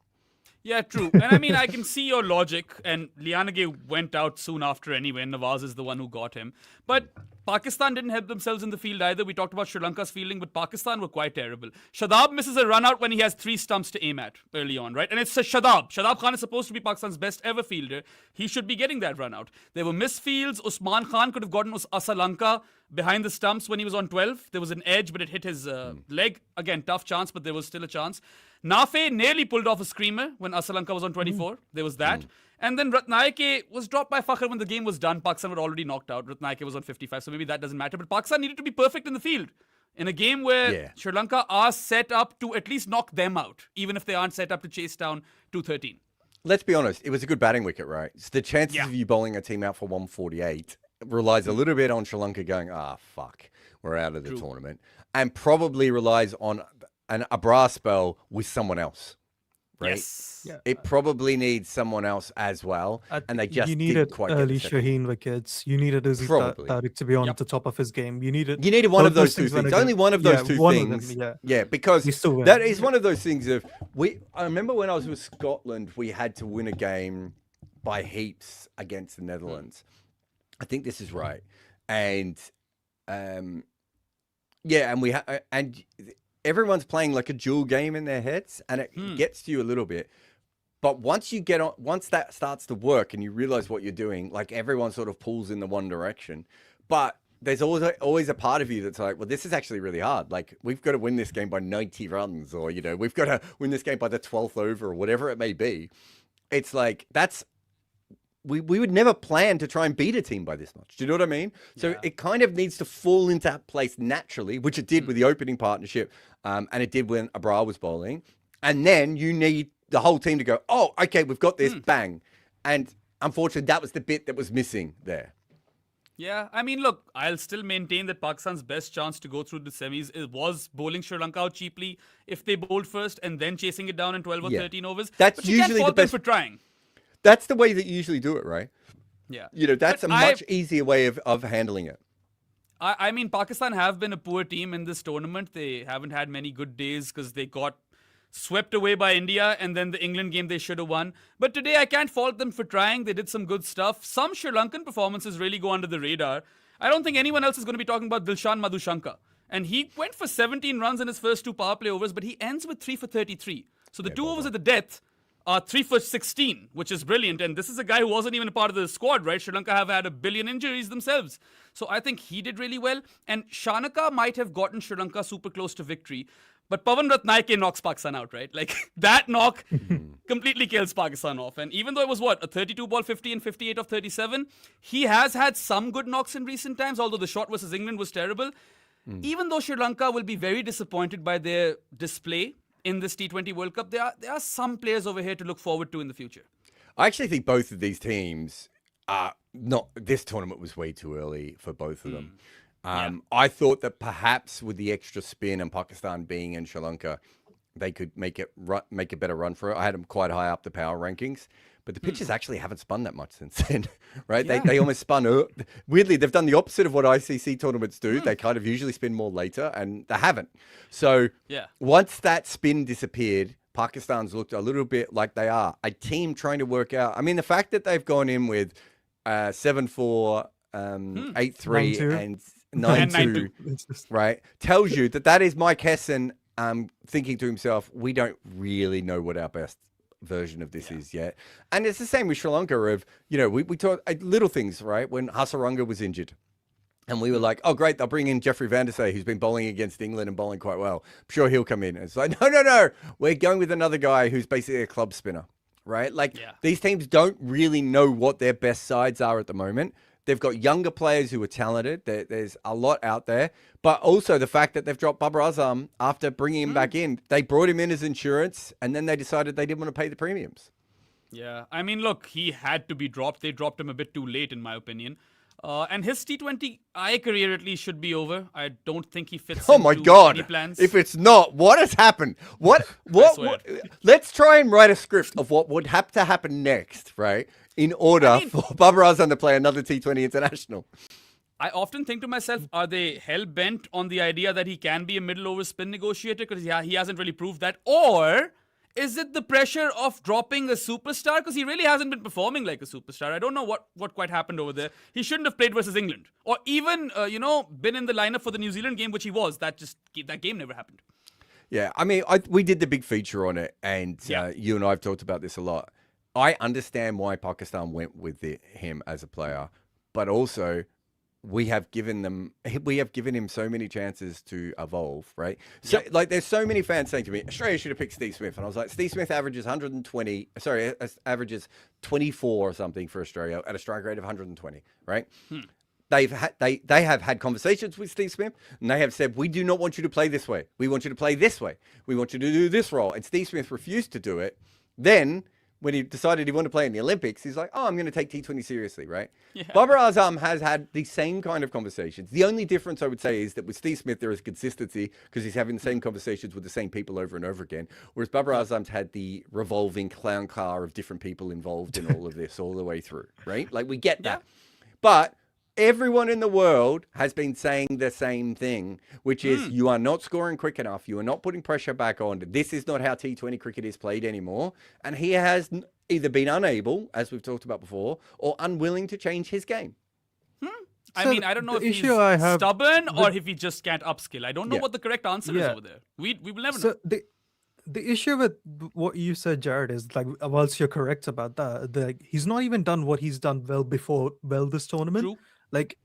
Yeah, true. And I mean, I can see your logic. And Lianage went out soon after anyway. And Nawaz is the one who got him. But Pakistan didn't help themselves in the field either. We talked about Sri Lanka's fielding, but Pakistan were quite terrible. Shadab misses a run out when he has 3 stumps to aim at early on, right? And it's a Shadab. Shadab Khan is supposed to be Pakistan's best ever fielder. He should be getting that run out. There were misfields. Usman Khan could have gotten Asalanka behind the stumps when he was on 12. There was an edge, but it hit his leg. Again, tough chance, but there was still a chance. Nafe nearly pulled off a screamer when Asalanka was on 24. There was that. And then Ratnaike was dropped by Fakhr when the game was done. Pakistan were already knocked out. Ratnaike was on 55, so maybe that doesn't matter. But Pakistan needed to be perfect in the field. In a game where Sri Lanka are set up to at least knock them out, even if they aren't set up to chase down 213. Let's be honest. It was a good batting wicket, right? So the chances of you bowling a team out for 148 relies a little bit on Sri Lanka going, fuck, we're out of the tournament. And probably relies on a brass spell with someone else, right? Yes. Yeah. It probably needs someone else as well, and they just didn't quite get early the second. Shaheen wickets. You needed Uzi Tariq to be on the top of his game. You needed one of those two things. Only one of those two things. Because that is one of those things of I remember when I was with Scotland, we had to win a game by heaps against the Netherlands. I think this is right, and and everyone's playing like a dual game in their heads, and it gets to you a little bit. But once that starts to work and you realize what you're doing, like everyone sort of pulls in the one direction. But there's always a part of you that's like, well, this is actually really hard. Like, we've got to win this game by 90 runs, or, we've got to win this game by the 12th over, or whatever it may be. It's like, we would never plan to try and beat a team by this much. Do you know what I mean? So it kind of needs to fall into that place naturally, which it did with the opening partnership, and it did when Abrar was bowling. And then you need the whole team to go, oh, okay, we've got this, bang. And unfortunately, that was the bit that was missing there. Yeah, I mean, look, I'll still maintain that Pakistan's best chance to go through the semis was bowling Sri Lanka out cheaply if they bowled first and then chasing it down in 12 or 13 overs. That's but you usually can't fault the best them for trying. That's the way that you usually do it, right? Yeah. That's a much easier way of handling it. I mean, Pakistan have been a poor team in this tournament. They haven't had many good days because they got swept away by India, and then the England game they should have won. But today I can't fault them for trying. They did some good stuff. Some Sri Lankan performances really go under the radar. I don't think anyone else is going to be talking about Dilshan Madhushankar. And he went for 17 runs in his first 2 power play overs, but he ends with 3 for 33. So the 2 overs at the death are 3 for 16, which is brilliant. And this is a guy who wasn't even a part of the squad, right? Sri Lanka have had a billion injuries themselves. So I think he did really well. And Shanaka might have gotten Sri Lanka super close to victory. But Pawan Ratnaike knocks Pakistan out, right? Like, that knock completely kills Pakistan off. And even though it was, a 32 ball 50 and 58 of 37, he has had some good knocks in recent times, although the shot versus England was terrible. Even though Sri Lanka will be very disappointed by their display in this T20 World Cup, there are some players over here to look forward to in the future. I actually think both of these teams are not... This tournament was way too early for both of them. I thought that perhaps with the extra spin and Pakistan being in Sri Lanka, they could make a better run for it. I had them quite high up the power rankings. but the pitches actually haven't spun that much since then, right? Yeah. They almost spun. Weirdly, they've done the opposite of what ICC tournaments do. They kind of usually spin more later, and they haven't. So once that spin disappeared, Pakistan's looked a little bit like they are a team trying to work out. I mean, the fact that they've gone in with 7-4, 8-3, 9-2. and 9-2, right, tells you that is Mike Hessen thinking to himself, we don't really know what our best version of this is yet. And it's the same with Sri Lanka of, we talk little things, right? When Hasaranga was injured and we were like, oh, great, they'll bring in Jeffrey Van der Sey, who's been bowling against England and bowling quite well. I'm sure he'll come in. And it's like, no, we're going with another guy who's basically a club spinner, right? Like these teams don't really know what their best sides are at the moment. They've got younger players who are talented. There's a lot out there. But also the fact that they've dropped Babar Azam after bringing him back in. They brought him in as insurance, and then they decided they didn't want to pay the premiums. Yeah, I mean, look, he had to be dropped. They dropped him a bit too late, in my opinion. And his T20I career at least should be over. I don't think he fits Oh my into God. any plans. If it's not, what has happened? What? Let's try and write a script of what would have to happen next, right? In order for Babar Azam to play another T20 international. I often think to myself, are they hell-bent on the idea that he can be a middle-over spin negotiator? Because he hasn't really proved that. Or is it the pressure of dropping a superstar? Because he really hasn't been performing like a superstar. I don't know what quite happened over there. He shouldn't have played versus England. Or even, been in the lineup for the New Zealand game, which he was. That game never happened. Yeah, I mean, we did the big feature on it, and you and I have talked about this a lot. I understand why Pakistan went with him as a player, but also we have given him so many chances to evolve, right? So there's so many fans saying to me, Australia should have picked Steve Smith. And I was like, Steve Smith averages 24 or something for Australia at a strike rate of 120, right? They have had conversations with Steve Smith, and they have said, we do not want you to play this way. We want you to play this way. We want you to do this role. And Steve Smith refused to do it. Then when he decided he wanted to play in the Olympics, he's like, oh, I'm going to take T20 seriously, right? Yeah. Babar Azam has had the same kind of conversations. The only difference I would say is that with Steve Smith, there is consistency because he's having the same conversations with the same people over and over again. Whereas Babar Azam's had the revolving clown car of different people involved in all of this all the way through, right? Like we get that. But everyone in the world has been saying the same thing, which is you are not scoring quick enough. You are not putting pressure back on. This is not how T20 cricket is played anymore. And he has either been unable, as we've talked about before, or unwilling to change his game. I mean, I don't know if he's stubborn or if he just can't upskill. I don't know what the correct answer is over there. We will never know. The issue with what you said, Jared, is like, whilst you're correct about that, he's not even done what he's done before this tournament. True. Like,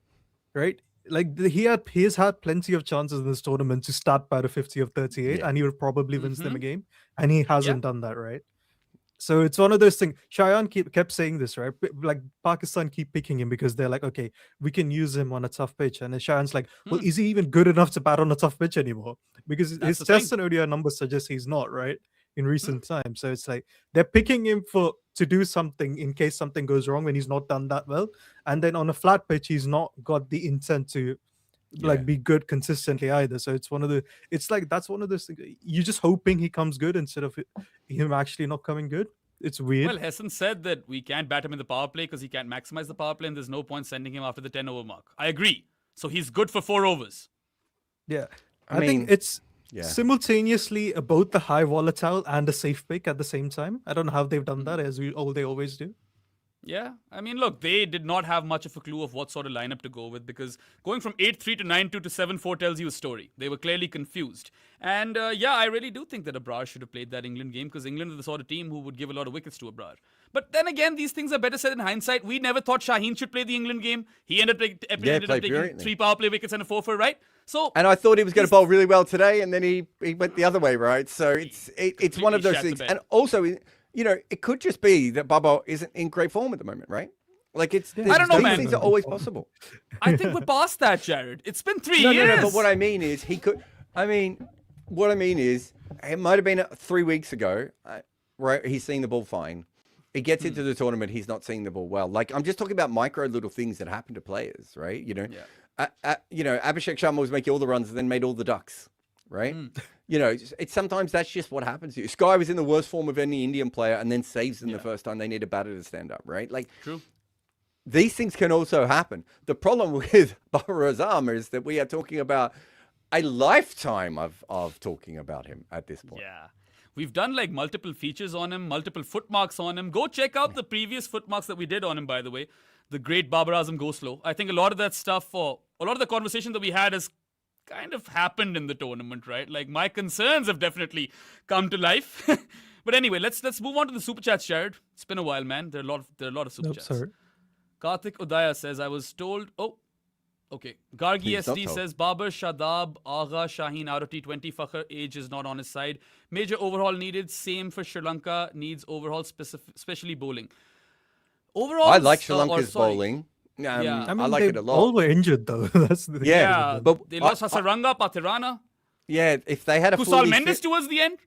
right? Like he's had plenty of chances in this tournament to start by the 50 of 38, and he would probably wins them a game, and he hasn't done that, right? So it's one of those things. Shayan kept saying this, right? Like Pakistan keep picking him because they're like, okay, we can use him on a tough pitch, and then Shayan's like, well, is he even good enough to bat on a tough pitch anymore? Because his test and ODI numbers suggest he's not, right? In recent times, so it's like they're picking him to do something in case something goes wrong when he's not done that well, and then on a flat pitch he's not got the intent to be good consistently either. So that's one of those things. You're just hoping he comes good instead of him actually not coming good. It's weird. Well, Hessen said that we can't bat him in the power play because he can't maximize the power play, and there's no point sending him after the 10 over mark. I agree. So he's good for 4 overs. Yeah, I think it's simultaneously both the high volatile and a safe pick at the same time. I don't know how they've done that, they always do. Yeah, I mean, look, they did not have much of a clue of what sort of lineup to go with because going from 8-3 to 9-2 to 7-4 tells you a story. They were clearly confused. And I really do think that Abrar should have played that England game because England is the sort of team who would give a lot of wickets to Abrar. But then again, these things are better said in hindsight. We never thought Shaheen should play the England game. He ended up taking 3 power play wickets and a 4 for, right? And I thought he was going to bowl really well today, and then he went the other way, right? So it's one of those things. And also, it could just be that Baba isn't in great form at the moment, right? Like I don't know, man. These things are always possible. I think we're past that, Jared. It's been 3 years. No, but what I mean is it might have been 3 weeks ago, right? He's seeing the ball fine. He gets into the tournament, he's not seeing the ball well. Like, I'm just talking about micro little things that happen to players, right? Abhishek Sharma was making all the runs and then made all the ducks, right? You know, it's sometimes that's just what happens to you. Sky was in the worst form of any Indian player and then saves them the first time they need a batter to stand up, right? Like, True. These things can also happen. The problem with Babar Azam is that we are talking about a lifetime of talking about him at this point. Yeah. We've done like multiple features on him, multiple footmarks on him. Go check out the previous footmarks that we did on him, by the way. The great Babar Azam Go Slow. I think a lot of that stuff, or a lot of the conversation that we had has kind of happened in the tournament, right? Like my concerns have definitely come to life. But anyway, let's move on to the super chats, Jared. It's been a while, man. There are a lot of super chats. Sorry. Karthik Udaya says, I was told. Oh, okay. Gargi Please don't SD tell. says, Babar, Shadab, Agha, Shaheen out of T20. Fakhr, age is not on his side. Major overhaul needed. Same for Sri Lanka. Needs overhaul, especially bowling. Overall, I like Sri Lanka's bowling. Yeah. I mean, I like they it a lot. all were injured though. That's the thing. Yeah, but they lost Hasaranga, Patirana, Yeah, if they had a Kusal fully Mendes fit, towards the end.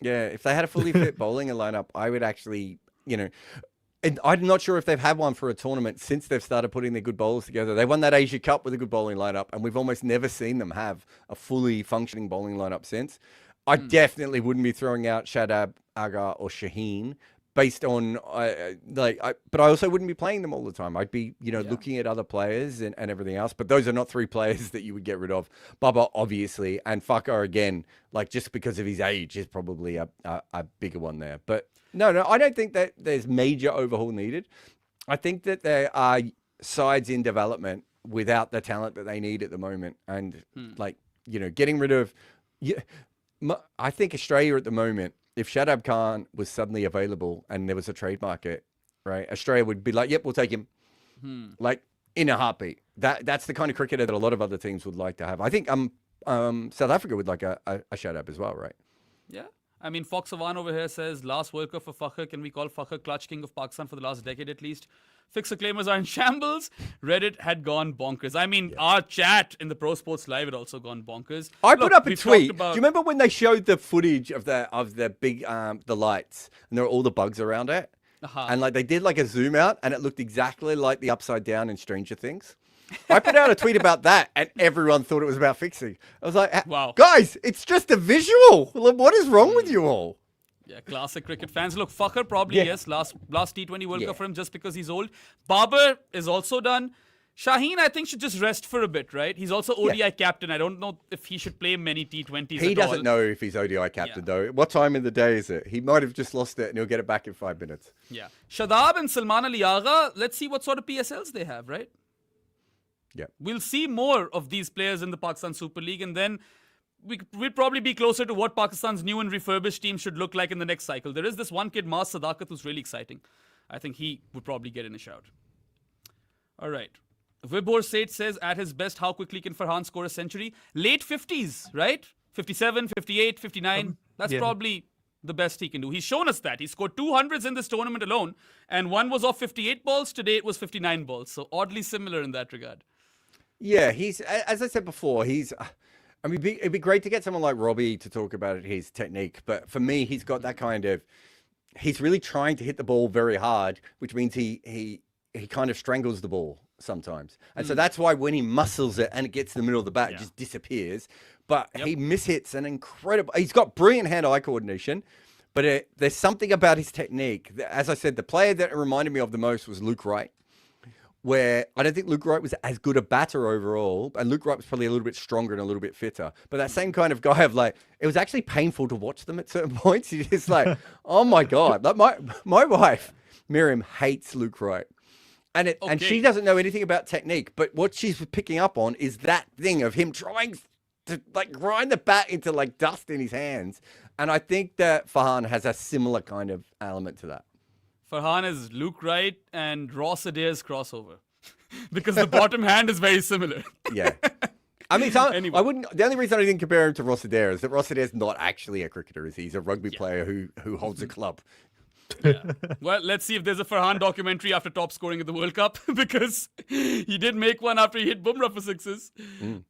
yeah, if they had a fully fit bowling lineup, I would actually, and I'm not sure if they've had one for a tournament since they've started putting their good bowlers together. They won that Asia Cup with a good bowling lineup, and we've almost never seen them have a fully functioning bowling lineup since. I definitely wouldn't be throwing out Shadab, Aga, or Shaheen based on but I also wouldn't be playing them all the time. I'd be looking at other players and everything else, but those are not three players that you would get rid of. Bubba obviously, and Fakhr again, like just because of his age is probably a bigger one there. But no, I don't think that there's major overhaul needed. I think that there are sides in development without the talent that they need at the moment, and getting rid of I think Australia at the moment, if Shadab Khan was suddenly available and there was a trade market, right, Australia would be like, yep, we'll take him. Like in a heartbeat. That's the kind of cricketer that a lot of other teams would like to have. I think South Africa would like a Shadab as well, right? Yeah. I mean, Fox Savan over here says, last World Cup for Fakhr. Can we call Fakhr clutch king of Pakistan for the last decade at least? Fixer claimers are in shambles. Reddit had gone bonkers. I mean, our chat in the Pro Sports Live had also gone bonkers. I put up a we've tweet. talked about- Do you remember when they showed the footage of the big the lights and there were all the bugs around it? And like they did like a zoom out and it looked exactly like the Upside Down in Stranger Things. I put out a tweet about that and everyone thought it was about fixing. I was like, Wow. guys, it's just a visual. What is wrong with you all? Yeah, classic cricket fans. Look, Fakhr probably, yes, last T20 World Cup for him just because he's old. Babar is also done. Shaheen, I think, should just rest for a bit, right? He's also ODI captain. I don't know if he should play many T20s He at doesn't all. know if he's ODI captain, though. What time in the day is it? He might have just lost it and he'll get it back in 5 minutes. Yeah. Shadab and Salman Ali Agha, let's see what sort of PSLs they have, right? Yeah. We'll see more of these players in the Pakistan Super League, and then we'll probably be closer to what Pakistan's new and refurbished team should look like in the next cycle. There is this one kid, Mas Sadakat, who's really exciting. I think he would probably get in a shout. All right. Vibhor Seth says, at his best, how quickly can Farhan score a century? Late 50s, right? 57, 58, 59. That's probably the best he can do. He's shown us that. He scored 200s in this tournament alone, and one was off 58 balls. Today it was 59 balls. So oddly similar in that regard. Yeah, he's, as I said before, I mean, it'd be great to get someone like Robbie to talk about his technique. But for me, he's got that kind of, he's really trying to hit the ball very hard, which means he kind of strangles the ball sometimes. And so that's why when he muscles it and it gets to the middle of the bat, it just disappears. But he mishits an incredible, he's got brilliant hand-eye coordination, but there's something about his technique. As I said, the player that it reminded me of the most was Luke Wright, where I don't think Luke Wright was as good a batter overall, and Luke Wright was probably a little bit stronger and a little bit fitter. But that same kind of guy of like, it was actually painful to watch them at certain points. You're just like, oh my God. Like my wife, Miriam, hates Luke Wright. And she doesn't know anything about technique, but what she's picking up on is that thing of him trying to like grind the bat into like dust in his hands. And I think that Farhan has a similar kind of element to that. Farhan is Luke Wright and Ross Adair's crossover. Because the bottom hand is very similar. Yeah. I mean, Anyway. the only reason I didn't compare him to Ross Adair is that Ross Adair's not actually a cricketer, is he? He's a rugby player who holds a club. Yeah. Well, let's see if there's a Farhan documentary after top scoring at the World Cup, because he did make one after he hit Bumrah for sixes.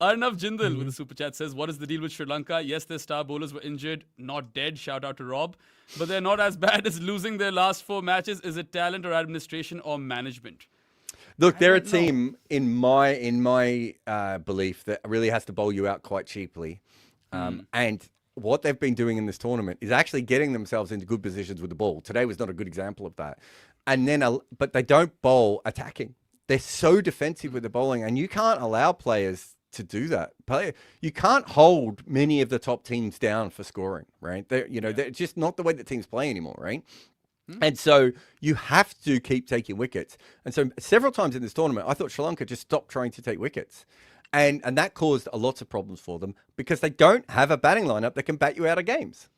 Arnav Jindal with a super chat says, what is the deal with Sri Lanka? Yes, their star bowlers were injured, not dead. Shout out to Rob. But they're not as bad as losing their last 4 matches. Is it talent or administration or management? Look, they're a team in my belief that really has to bowl you out quite cheaply. And what they've been doing in this tournament is actually getting themselves into good positions with the ball. Today was not a good example of that. And then, but they don't bowl attacking. They're so defensive with the bowling, and you can't allow players to do that. You can't hold many of the top teams down for scoring, right? They're just not the way that teams play anymore, right? And so you have to keep taking wickets. And so several times in this tournament, I thought Sri Lanka just stopped trying to take wickets. And that caused a lot of problems for them because they don't have a batting lineup that can bat you out of games,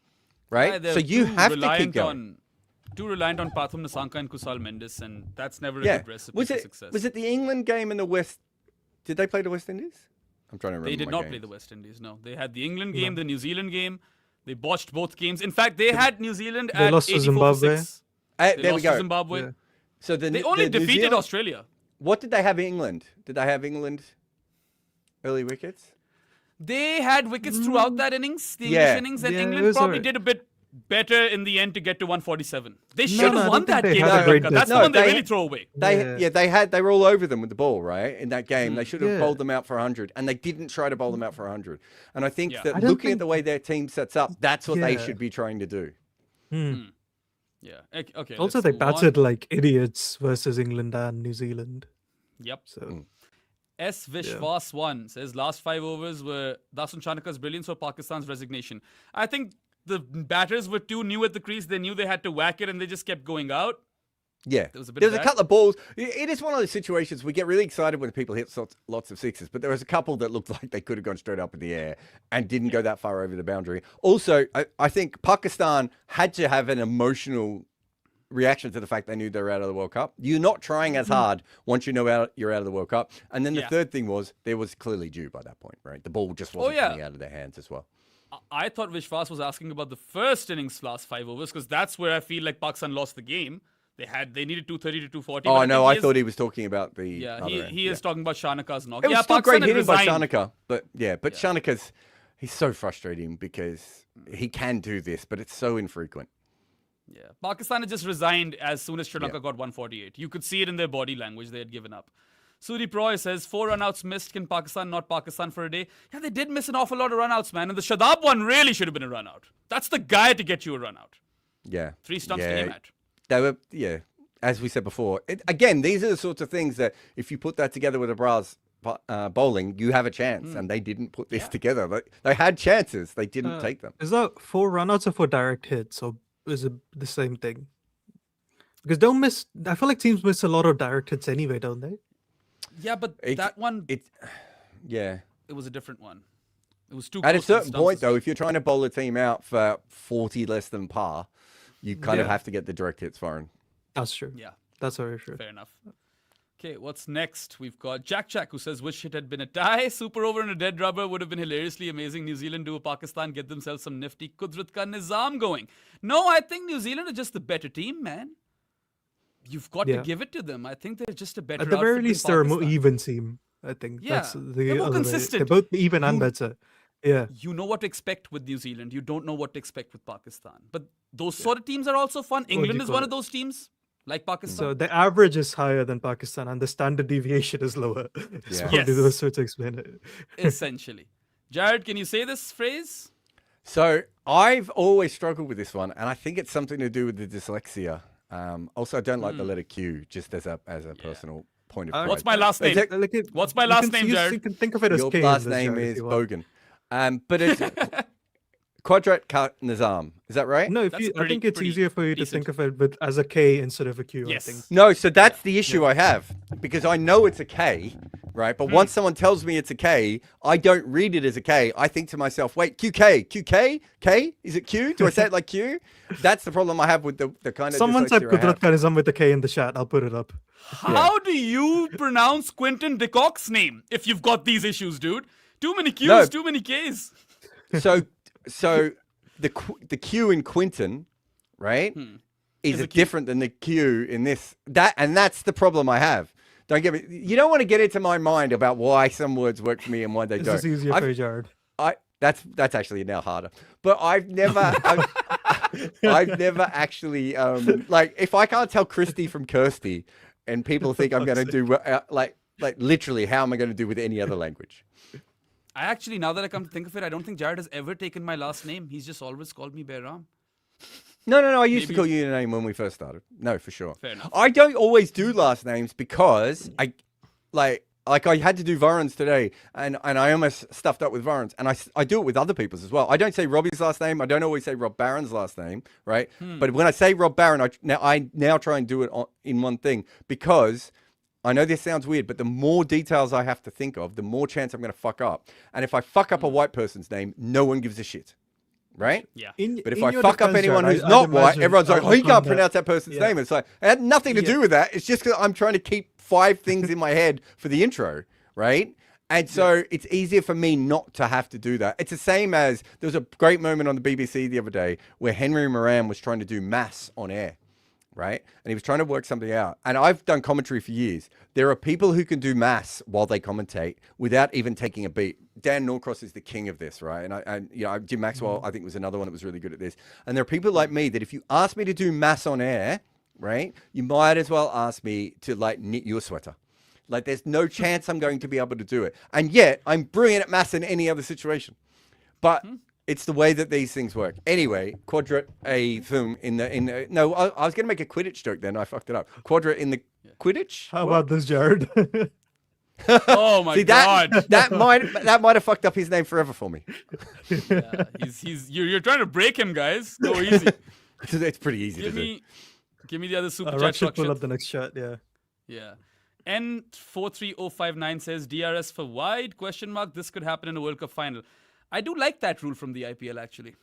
right? So you have to keep going. Too reliant on Pathum Nissanka and Kusal Mendes, and that's never a good recipe for success. Was it the England game in the West? Did they play the West Indies? I'm trying to remember. They did not play the West Indies, no. They had the England game, the New Zealand game. They botched both games. In fact, they had New Zealand at 84-6. There we go. To Zimbabwe. Yeah. So they only defeated Australia. What did they have in England? Did they have England early wickets? They had wickets throughout that innings, the English innings, and England probably did a bit better in the end to get to 147. They should have won that game. That's the one they really throw away. They were all over them with the ball, right? In that game, they should have bowled them out for 100, and they didn't try to bowl them out for 100. And I think that looking at the way their team sets up, that's what they should be trying to do. Yeah. Okay. Also, they batted like idiots versus England and New Zealand. Yep. So. S. Vishwas 1 says last 5 overs were Dasun Chanaka's brilliance or Pakistan's resignation. I think the batters were too new at the crease. They knew they had to whack it, and they just kept going out. Yeah. There was a couple of balls. It is one of those situations we get really excited when people hit lots of sixes, but there was a couple that looked like they could have gone straight up in the air and didn't go that far over the boundary. Also, I think Pakistan had to have an emotional reaction to the fact they knew they were out of the World Cup. You're not trying as hard once you know you're out of the World Cup. And then the third thing was there was clearly due by that point, right? The ball just wasn't coming out of their hands as well. I thought Vishwas was asking about the first innings last 5 overs because that's where I feel like Pakistan lost the game. They needed 230 to 240. Oh, no, I thought he was talking about the... Yeah, he is talking about Shanaka's knock. It was still great hitting by Shanaka, but Shanaka's... He's so frustrating because he can do this, but it's so infrequent. Yeah, Pakistan had just resigned as soon as Sri Lanka got 148. You could see it in their body language. They had given up. Suri Proy says, 4 runouts missed. Can Pakistan not Pakistan for a day? Yeah, they did miss an awful lot of runouts, man. And the Shadab one really should have been a runout. That's the guy to get you a runout. Yeah. 3 stumps to aim at. They were, as we said before. Again, these are the sorts of things that if you put that together with a Braz bowling, you have a chance. And they didn't put this together. They had chances. They didn't take them. Is that 4 runouts or 4 direct hits? Or is it the same thing? Because I feel like teams miss a lot of direct hits anyway, don't they? Yeah, but that one... It was a different one. It was too close. At a certain point, though, if you're trying to bowl a team out for 40 less than par, you kind of have to get the direct hits foreign. That's true. Yeah. That's very true. Fair enough. Okay, what's next? We've got Jack who says, wish it had been a tie. Super over and a dead rubber would have been hilariously amazing. New Zealand do a Pakistan, get themselves some nifty Kudrat ka Nizam going. No, I think New Zealand are just the better team, man. You've got to give it to them. I think they're just a better. At the very least, they're a more even team. I think that's they're more consistent. They're both even and better. Yeah. You know what to expect with New Zealand. You don't know what to expect with Pakistan. But those sort of teams are also fun. England is one of those teams, like Pakistan. So the average is higher than Pakistan, and the standard deviation is lower. It's probably the best way to explain it. Essentially. Jared, can you say this phrase? So I've always struggled with this one, and I think it's something to do with the dyslexia. Also, I don't like the letter Q, just as a personal point of pride. What's my last name? What's my last name, Jared? You can think of it as Your K. last name is Bogan. But it's Quadrat Ka Nizam. Is that right? No, I think it's easier for you to think of it as a K instead of a Q. Yes. I think. No, so that's the issue I have, because I know it's a K, right? But once someone tells me it's a K, I don't read it as a K. I think to myself, wait, QK? K? Is it Q? Do I say it like Q? That's the problem I have with the kind of Someone said Kudrat Ka Nizam with the K in the chat. I'll put it up. How do you pronounce Quinton de Kock's name if you've got these issues, dude? Too many Qs, too many Ks. So the Q in Quinton, right, is different than the Q in this. That's the problem I have. Don't get me. You don't want to get into my mind about why some words work for me and why they don't. This is easier for you, Jared. That's actually now harder. But I've never actually like, if I can't tell Christy from Kirsty, and people think I'm going to do like literally, how am I going to do with any other language? I actually, now that I come to think of it, I don't think Jared has ever taken my last name. He's just always called me Behram. No. I used to Maybe- call you your name when we first started. No, for sure. Fair enough. I don't always do last names because I had to do Varun's today, and I almost stuffed up with Varun's, and I do it with other people's as well. I don't say Robbie's last name. I don't always say Rob Barron's last name, right? But when I say Rob Barron, I now try and do it in one thing because I know this sounds weird, but the more details I have to think of, the more chance I'm going to fuck up. And if I fuck up a white person's name, no one gives a shit, right? Yeah. But if I fuck up anyone who's not white, everyone's like, oh, you can't pronounce that person's name. It's like, it had nothing to do with that. It's just because I'm trying to keep 5 things in my head for the intro, right? And so it's easier for me not to have to do that. It's the same as, there was a great moment on the BBC the other day where Henry Moran was trying to do maths on air, right? And he was trying to work something out. And I've done commentary for years. There are people who can do maths while they commentate without even taking a beat. Dan Norcross is the king of this, right? And Jim Maxwell, I think, was another one that was really good at this. And there are people like me that if you ask me to do maths on air, right, you might as well ask me to like knit your sweater. Like there's no chance I'm going to be able to do it. And yet I'm brilliant at maths in any other situation. But it's the way that these things work. Anyway, Quadrat a film no, I was going to make a Quidditch joke then. I fucked it up. Quadrat in the Quidditch? How about this, Jared? Oh my See, god. that might have fucked up his name forever for me. Yeah, you're trying to break him, guys. Go easy. It's pretty easy to do. Give me the other super chat Raj should pull structure. up the next shot, yeah. Yeah. N43059 says DRS for wide ? This could happen in a World Cup final. I do like that rule from the IPL actually.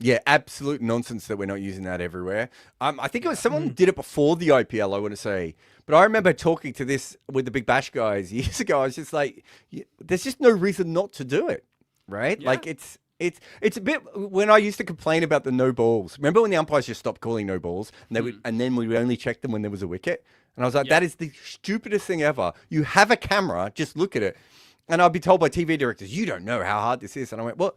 Yeah, absolute nonsense that we're not using that everywhere. I think it was someone did it before the IPL, I want to say. But I remember talking to this with the Big Bash guys years ago. I was just like, there's just no reason not to do it, right? Yeah. Like it's a bit when I used to complain about the no balls. Remember when the umpires just stopped calling no balls and they would, and then we would only check them when there was a wicket? And I was like, that is the stupidest thing ever. You have a camera, just look at it. And I'd be told by TV directors, you don't know how hard this is. And I went, well,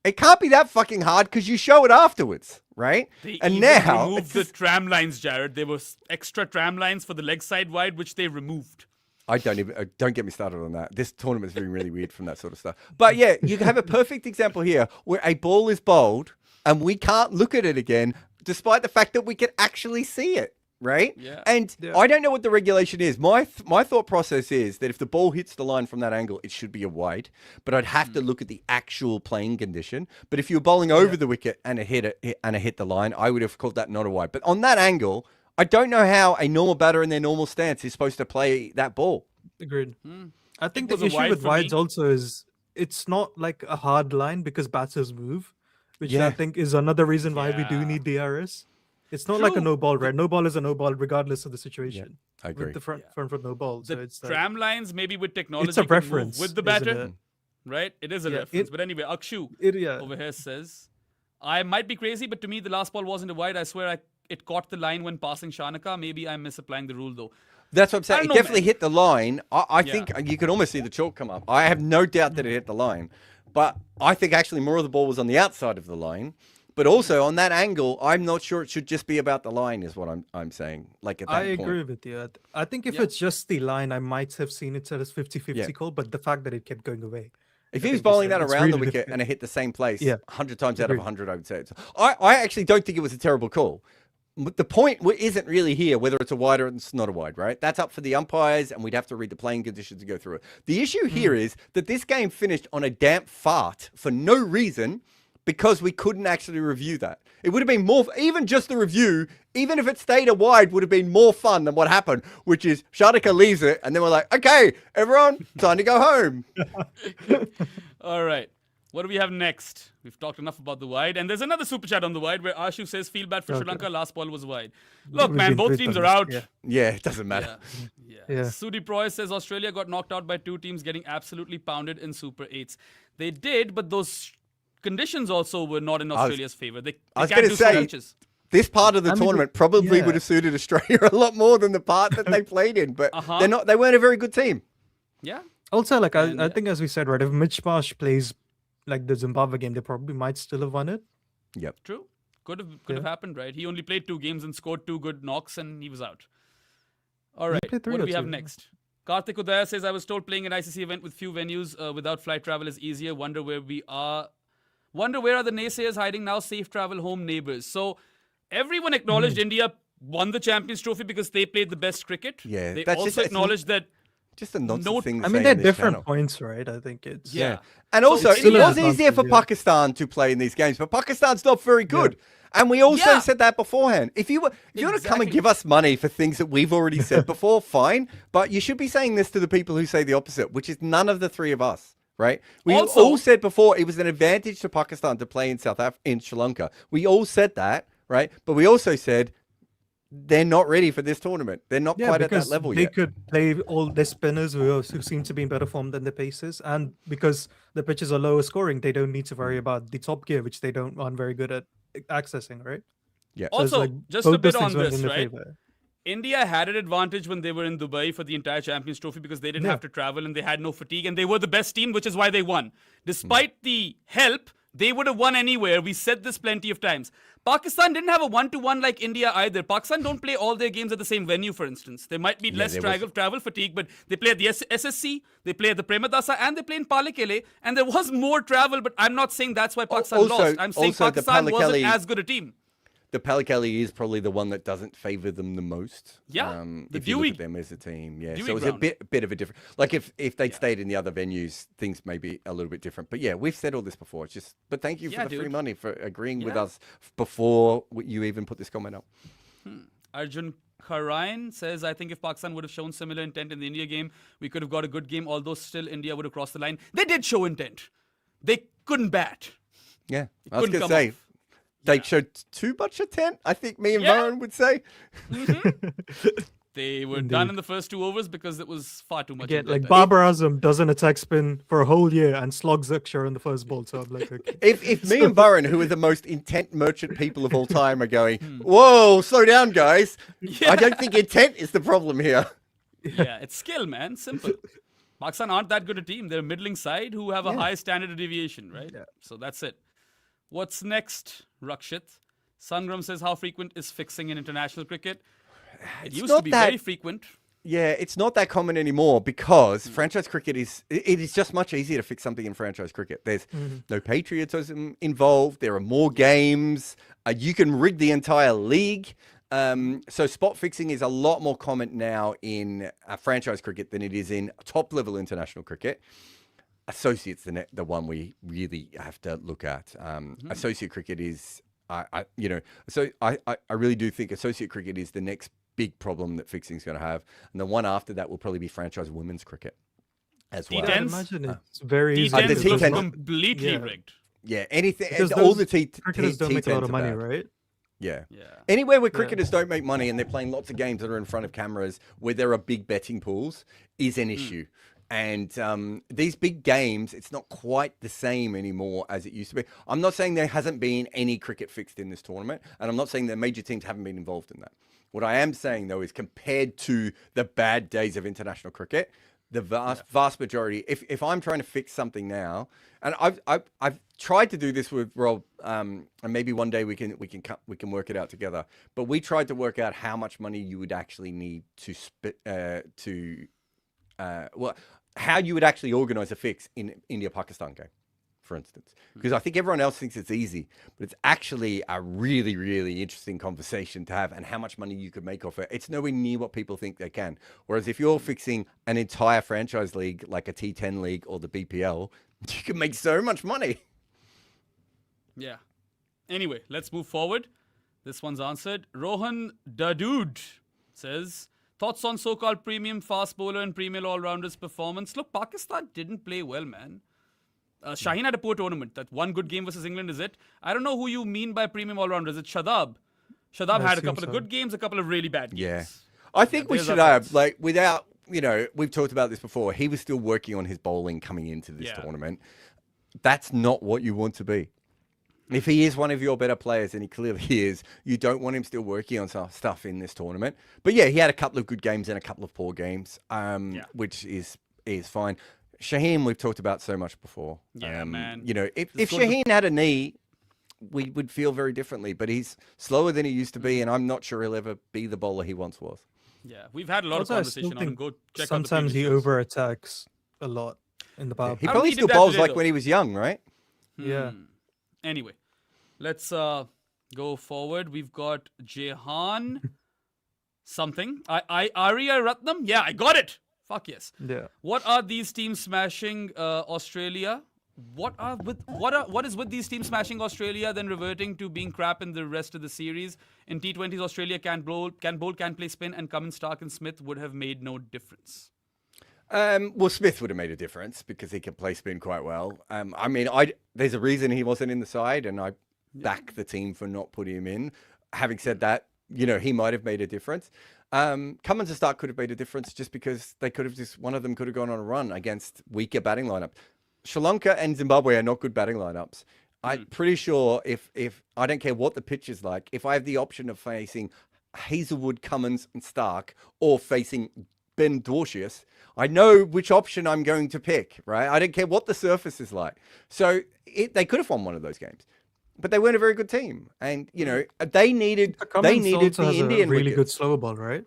it can't be that fucking hard because you show it afterwards, right? They And even now removed the tram lines, Jared. There was extra tram lines for the leg side wide, which they removed. don't get me started on that. This tournament's been really weird from that sort of stuff. But yeah, you have a perfect example here where a ball is bowled and we can't look at it again, despite the fact that we can actually see it. Right? Yeah. And I don't know what the regulation is. My thought process is that if the ball hits the line from that angle, it should be a wide. But I'd have to look at the actual playing condition. But if you're bowling over the wicket and it hit the line, I would have called that not a wide. But on that angle, I don't know how a normal batter in their normal stance is supposed to play that ball. Agreed. I think was the a issue wide with for wides me. also is it's not like a hard line because batters move, which Yeah. I think is another reason why we do Yeah. need DRS. It's not like a True. no ball, right? No ball is a no ball regardless of the situation. I agree. With the front foot no ball. So The it's like, tram lines, maybe with technology, it's a could move reference with the isn't batter, it? right? It is a Yeah, reference. it- But anyway, Akshu yeah. over here says, I might be crazy, but to me, the last ball wasn't a wide. I swear it caught the line when passing Shanaka. Maybe I'm misapplying the rule, though. That's what I'm saying. I It don't know, definitely man. hit the line. I Yeah. think you could almost see the chalk come up. I have no doubt that it hit the line. But I think actually more of the ball was on the outside of the line. But also on that angle, I'm not sure it should just be about the line, is what I'm saying. Like at that I point. agree with you. I think if Yeah. it's just the line, I might have seen it as 50-50 Yeah. call, but the fact that it kept going away. If I he was think bowling that it's around the really wicket difficult. and it hit the same place, Yeah. 100 times out of Agreed. 100, I would say. I actually don't think it was a terrible call. But the point isn't really here whether it's a wide or it's not a wide, right? That's up for the umpires, and we'd have to read the playing conditions to go through it. The issue here is that this game finished on a damp fart for no reason because we couldn't actually review that. It would have been more, even just the review, even if it stayed a wide, would have been more fun than what happened, which is Sharnika leaves it, and then we're like, okay, everyone, time to go home. All right. What do we have next? We've talked enough about the wide. And there's another super chat on the wide where Ashu says, feel bad for Sri Okay. Lanka. Last ball was wide. Look, We've man, been both great teams on are this, out. yeah. Yeah, it doesn't matter. Yeah. Yeah. Sudi Proy says Australia got knocked out by 2 teams getting absolutely pounded in Super 8s. They did, but those conditions also were not in Australia's favor. They I was can't gonna do say- matches. This part of the I mean, tournament probably yeah. would have suited Australia a lot more than the part that they played in, but they weren't a very good team. Yeah. Also, like And, I think, as we said, right, if Mitch Marsh plays like the Zimbabwe game, they probably might still have won it. Yep. True. Could have happened, right? He only played 2 games and scored 2 good knocks and he was out. All right. played 3 What do or we have 2? next? Karthik Udaya says, I was told playing an ICC event with few venues without flight travel is easier. Wonder where we are. Wonder where are the naysayers hiding now? Safe travel home neighbors. So everyone acknowledged India won the Champions Trophy because they played the best cricket. Yeah, They that's also just- acknowledged that Just a nonsense No- thing. To I say mean, they're on this different channel. points, right? I think it's Yeah. And So also, it's it still was an easier for advantage, yeah. Pakistan to play in these games, but Pakistan's not very good. And we also Yeah. said that beforehand. If you want to come and Exactly. give us money for things that we've already said before, fine. But you should be saying this to the people who say the opposite, which is none of the three of us, right? We Also- all said before it was an advantage to Pakistan to play in in Sri Lanka. We all said that, right? But we also said they're not ready for this tournament. They're not quite at that because level they yet. could play all their spinners who seem to be in better form than the pacers, and because the pitches are lower scoring, they don't need to worry about the top gear, which they aren't very good at accessing, right? Yeah. So it's Also, like just a both those bit things on went this, in their right? favor. India had an advantage when they were in Dubai for the entire Champions Trophy because they didn't Yeah. have to travel and they had no fatigue and they were the best team, which is why they won. Despite the help, they would have won anywhere. We said this plenty of times. Pakistan didn't have a 1-to-1 like India either. Pakistan don't play all their games at the same venue, for instance. There might be less there was- travel fatigue, but they play at the SSC, they play at the Premadasa, and they play in Palekele. And there was more travel, but I'm not saying that's why Pakistan also- lost. I'm saying also the Pakistan wasn't Palekele- as good a team. The Pally is probably the one that doesn't favor them the most. Yeah, the if you look Dewey- at them as a team, yeah. Dewey So it's a ground. bit of a different. Like if they'd stayed in the other venues, things may be a little bit different. But yeah, we've said all this before. It's just. But thank you for Yeah, the free dude. money for agreeing with Yeah. us before you even put this comment up. Arjun Karayan says, I think if Pakistan would have shown similar intent in the India game, we could have got a good game, although still India would have crossed the line. They did show intent. They couldn't bat. Yeah, I was couldn't gonna come say. off. They showed too much intent. I think me and Yeah. Varun would say. They were done in the first 2 overs because it was far too much. Again, intent, like I think. Babar Azam does an attack spin for a whole year and slogs Akshar in the first ball. So I'm like, okay. If me and Varun, who are the most intent merchant people of all time, are going, Hmm. whoa, slow down, guys. I don't think intent is the problem here. Yeah, it's skill, man. Simple. Pakistan aren't that good a team. They're a middling side who have a high standard of deviation, right? Yeah. So that's it. What's next, Rakshit? Sangram says, how frequent is fixing in international cricket? It used to not be that- very frequent. Yeah, it's not that common anymore because franchise cricket it is just much easier to fix something in franchise cricket. There's no patriotism involved. There are more games. You can rig the entire league. So spot fixing is a lot more common now in franchise cricket than it is in top level international cricket. Associate's the one we really have to look at. Associate cricket is, I really do think associate cricket is the next big problem that fixing is going to have, and the one after that will probably be franchise women's cricket as well. I'd T10s? imagine it's very easy. T10s the to look T10 completely Yeah. rigged. Yeah, anything. Because All those the cricketers don't make a lot of T10s are money, bad. right? Yeah. Yeah. Anywhere where cricketers don't make money and they're playing lots of games that are in front of cameras where there are big betting pools is an issue. And these big games, it's not quite the same anymore as it used to be. I'm not saying there hasn't been any cricket fixed in this tournament, and I'm not saying that major teams haven't been involved in that. What I am saying, though, is compared to the bad days of international cricket, the vast majority. If I'm trying to fix something now, and I've tried to do this with Rob, and maybe one day we can work it out together. But we tried to work out how much money you would actually need to how you would actually organize a fix in India-Pakistan game, for instance. Because I think everyone else thinks it's easy, but it's actually a really, really interesting conversation to have, and how much money you could make off it. It's nowhere near what people think they can. Whereas if you're fixing an entire franchise league, like a T10 league or the BPL, you can make so much money. Yeah. Anyway, let's move forward. This one's answered. Rohan Dadood says, thoughts on so-called premium fast bowler and premium all-rounders performance? Look, Pakistan didn't play well, man. Shaheen had a poor tournament. That one good game versus England is it. I don't know who you mean by premium all-rounders. It's Shadab. Shadab I had a assume couple of so. good games, a couple of really bad games. Yeah. I think we there's should our have, thoughts. like, without, we've talked about this before. He was still working on his bowling coming into this Yeah. tournament. That's not what you want to be. If he is one of your better players, and he clearly is, you don't want him still working on some stuff in this tournament. But yeah, he had a couple of good games and a couple of poor games, which is fine. Shaheen, we've talked about so much before. Yeah, man. If Just go to the- Shaheen had a knee, we would feel very differently. But he's slower than he used to be, and I'm not sure he'll ever be the bowler he once was. Yeah, we've had a lot of Also, I still conversation on him. think Go check sometimes out he the previous shows. over attacks a lot in the power He play. I don't probably think he still did that bowls today, like though. when he was young, right? Yeah. Anyway, let's go forward. We've got Jehan something. I Arya Ratnam. Yeah, I got it. Fuck yes. Yeah. What are these teams smashing Australia? What is with these teams smashing Australia, then reverting to being crap in the rest of the series? In T20s, Australia can bowl, can play spin, and Cummins, Stark, and Smith would have made no difference. Well, Smith would have made a difference because he can play spin quite well. I mean, there's a reason he wasn't in the side, and I back the team for not putting him in. Having said that, he might have made a difference. Cummins and Stark could have made a difference just because they could have one of them could have gone on a run against weaker batting lineup. Sri Lanka and Zimbabwe are not good batting lineups. I'm pretty sure if I don't care what the pitch is like, if I have the option of facing Hazelwood, Cummins, and Stark, or facing Ben Dorcius, I know which option I'm going to pick, right? I don't care what the surface is like. So they could have won one of those games, but they weren't a very good team, and they needed Also the has Indian a really good wickets. slow ball, right?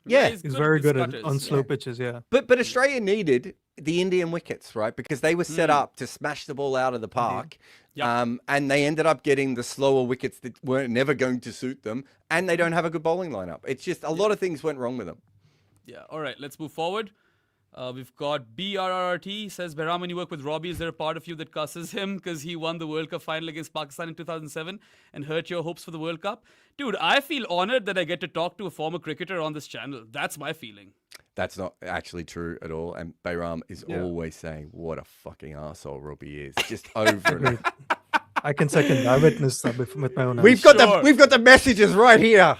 Yeah, He's very good cutters, on slow yeah. pitches. Yeah. but Australia needed the Indian wickets, right? Because they were set up to smash the ball out of the park. Yep. And they ended up getting the slower wickets that weren't never going to suit them, and they don't have a good bowling lineup. It's just a lot of things went wrong with them. Yeah. All right. Let's move forward. We've got BRRRT says, Behram, when you work with Robbie, is there a part of you that cusses him because he won the World Cup final against Pakistan in 2007 and hurt your hopes for the World Cup? Dude, I feel honored that I get to talk to a former cricketer on this channel. That's my feeling. That's not actually true at all. And Behram is always saying, what a fucking arsehole Robbie is. Just over and over. I can second that. I witnessed that with my own eyes. We've got the messages right here.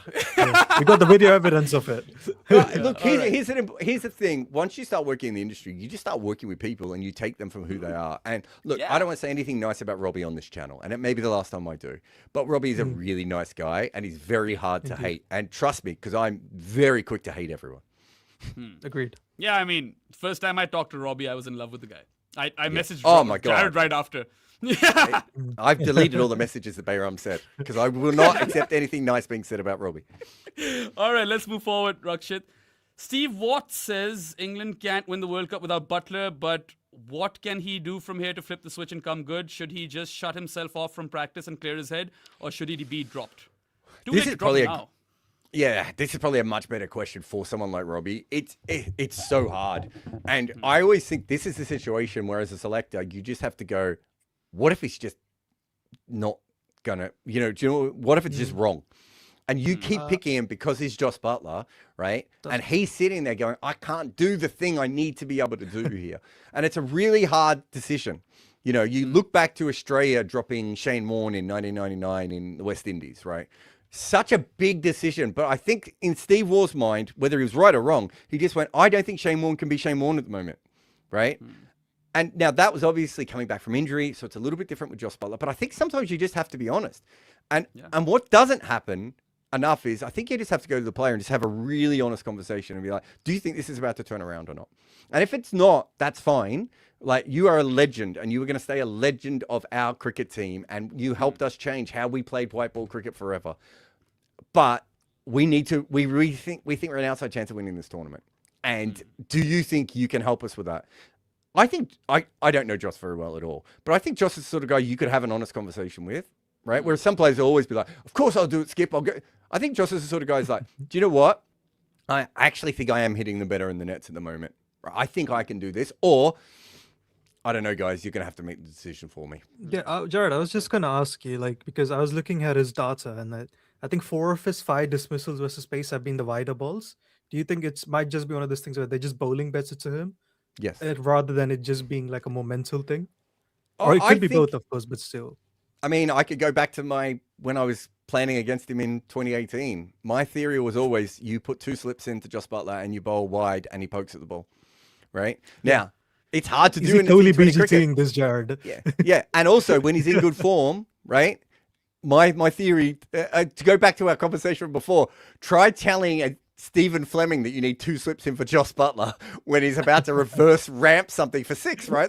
We got the video evidence of it. Look, here's the thing. Once you start working in the industry, you just start working with people and you take them from who they are. And look, I don't want to say anything nice about Robbie on this channel, and it may be the last time I do. But Robbie is a really nice guy, and he's very hard to hate. And trust me, because I'm very quick to hate everyone. Agreed. Yeah, I mean, first time I talked to Robbie, I was in love with the guy. I messaged my God. Jared right after. Yeah. I've deleted all the messages that Behram said because I will not accept anything nice being said about Robbie. All right, let's move forward, Rakshit. Steve Watts says England can't win the World Cup without Butler, but what can he do from here to flip the switch and come good? Should he just shut himself off from practice and clear his head, or should he be dropped? This is probably now. Yeah, this is probably a much better question for someone like Robbie. It's so hard. And I always think this is the situation where as a selector, you just have to go, what if he's just not gonna, what if it's just wrong? And you keep picking him because he's Joss Butler, right? And he's sitting there going, I can't do the thing I need to be able to do here. And it's a really hard decision. You look back to Australia dropping Shane Warne in 1999 in the West Indies, right? Such a big decision. But I think in Steve Waugh's mind, whether he was right or wrong, he just went, I don't think Shane Warne can be Shane Warne at the moment, right? And now that was obviously coming back from injury, so it's a little bit different with Joss Butler. But I think sometimes you just have to be honest. And what doesn't happen enough is I think you just have to go to the player and just have a really honest conversation and be like, do you think this is about to turn around or not? And if it's not, that's fine. Like, you are a legend and you are going to stay a legend of our cricket team, and you helped us change how we played white ball cricket forever. But we think we're an outside chance of winning this tournament. And do you think you can help us with that? I think I don't know Joss very well at all, but I think Joss is the sort of guy you could have an honest conversation with, right? Whereas some players will always be like, of course I'll do it, Skip. I'll go. I think Joss is the sort of guy who's like, do you know what? I actually think I am hitting them better in the nets at the moment. I think I can do this. Or, I don't know, guys, you're going to have to make the decision for me. Yeah, Jared, I was just going to ask you, because I was looking at his data, and I think 4 of his 5 dismissals versus pace have been the wider balls. Do you think it might just be one of those things where they're just bowling better to him? Yes. Rather than it just being like a momental thing? Or it could be both, of course, but still. I mean, I could go back to when I was planning against him in 2018. My theory was always you put 2 slips into Joss Butler and you bowl wide and he pokes at the ball, right? Now, it's hard to do in totally T20 cricket. BGTing this, Jared. Yeah. And also, when he's in good form, right? My theory, to go back to our conversation before, try telling Stephen Fleming that you need 2 slips in for Joss Butler when he's about to reverse ramp something for 6, right?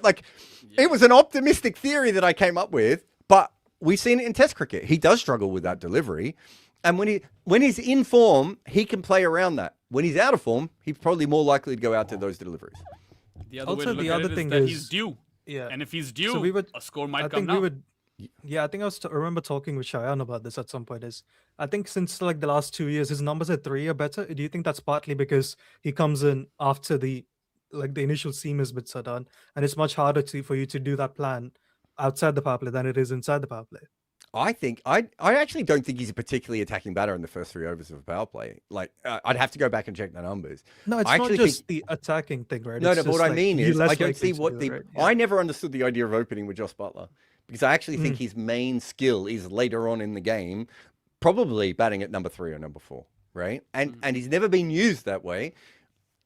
It was an optimistic theory that I came up with, but we've seen it in Test cricket. He does struggle with that delivery. And when he's in form, he can play around that. When he's out of form, he's probably more likely to go out to those deliveries. The other way Also, to look the at other it thing is that is- he's due. Yeah. And if he's So due, we would- a score might I come think now. we would. Yeah, I think I remember talking with Cheyenne about this at some point. I think since like the last 2 years, his numbers at 3 are better. Do you think that's partly because he comes in after the initial seam is bits are done, and it's much harder for you to do that plan outside the power play than it is inside the power play? I think I actually don't think he's a particularly attacking batter in the first 3 overs of a power play. Like I'd have to go back and check the numbers. No, it's I not actually just think- the attacking thing, right? No, It's no. But just, what I like, mean you're is, less I don't likely see to what do the. it, right? I never understood the idea of opening with Josh Butler because I actually think his main skill is later on in the game, probably batting at number 3 or number 4, right? And he's never been used that way.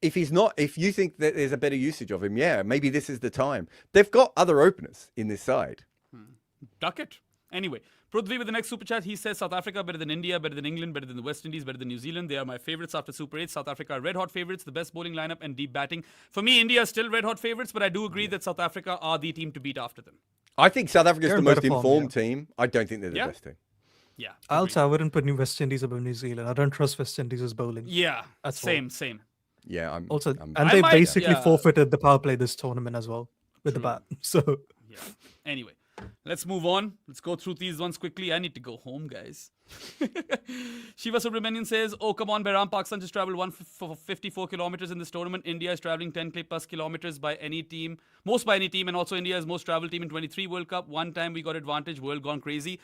If he's not, if you think that there's a better usage of him, yeah, maybe this is the time. They've got other openers in this side. Duck it. Anyway, Prudvi with the next super chat. He says South Africa better than India, better than England, better than the West Indies, better than New Zealand. They are my favorites after Super 8. South Africa are red hot favorites, the best bowling lineup and deep batting. For me, India is still red hot favorites, but I do agree that South Africa are the team to beat after them. I think South Africa's They're the in most better form, informed team. I don't think they're the Yeah. best team. Yeah. Also, agreed. I wouldn't put New West Indies above New Zealand. I don't trust West Indies' bowling. Yeah. That's all. Same. Yeah, Also, I'm- and I they might- basically yeah. forfeited the power play this tournament as well with the bat. So Yeah. Anyway, let's move on. Let's go through these ones quickly. I need to go home, guys. Shiva Subramanian says, oh, come on, Behram. Pakistan just traveled 154 kilometers in this tournament. India is traveling 10 plus kilometers by any team, most by any team, and also India is most traveled team in 23 World Cup. One time we got advantage, world gone crazy.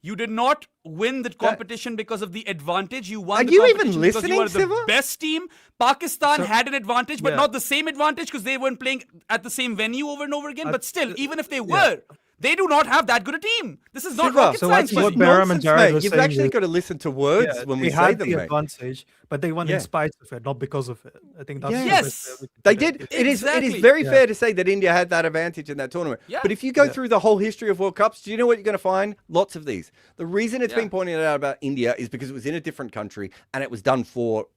You did not win the competition because of the advantage. You won Are the you even competition because you listening, are the Siva? best team. Pakistan had an advantage, but Yeah. not the same advantage because they weren't playing at the same venue over and over again. But still, even if they were, they do not have that good a team. This is not Siva, rocket so science. what buddy. Behram and Nonsense, Jared mate. were You've saying actually is- got to listen to words when we they say had them, the mate. advantage, but they won Yeah. in spite of it, not because of it. I think that's Yeah. the Yes. best way we can They put it. did. It is Exactly. very Yeah. fair to say that India had that advantage in that tournament. Yeah. But if you go through the whole history of World Cups, do you know what you're going to find? Lots of these. The reason it's been pointed out about India is because it was in a different country and it was done for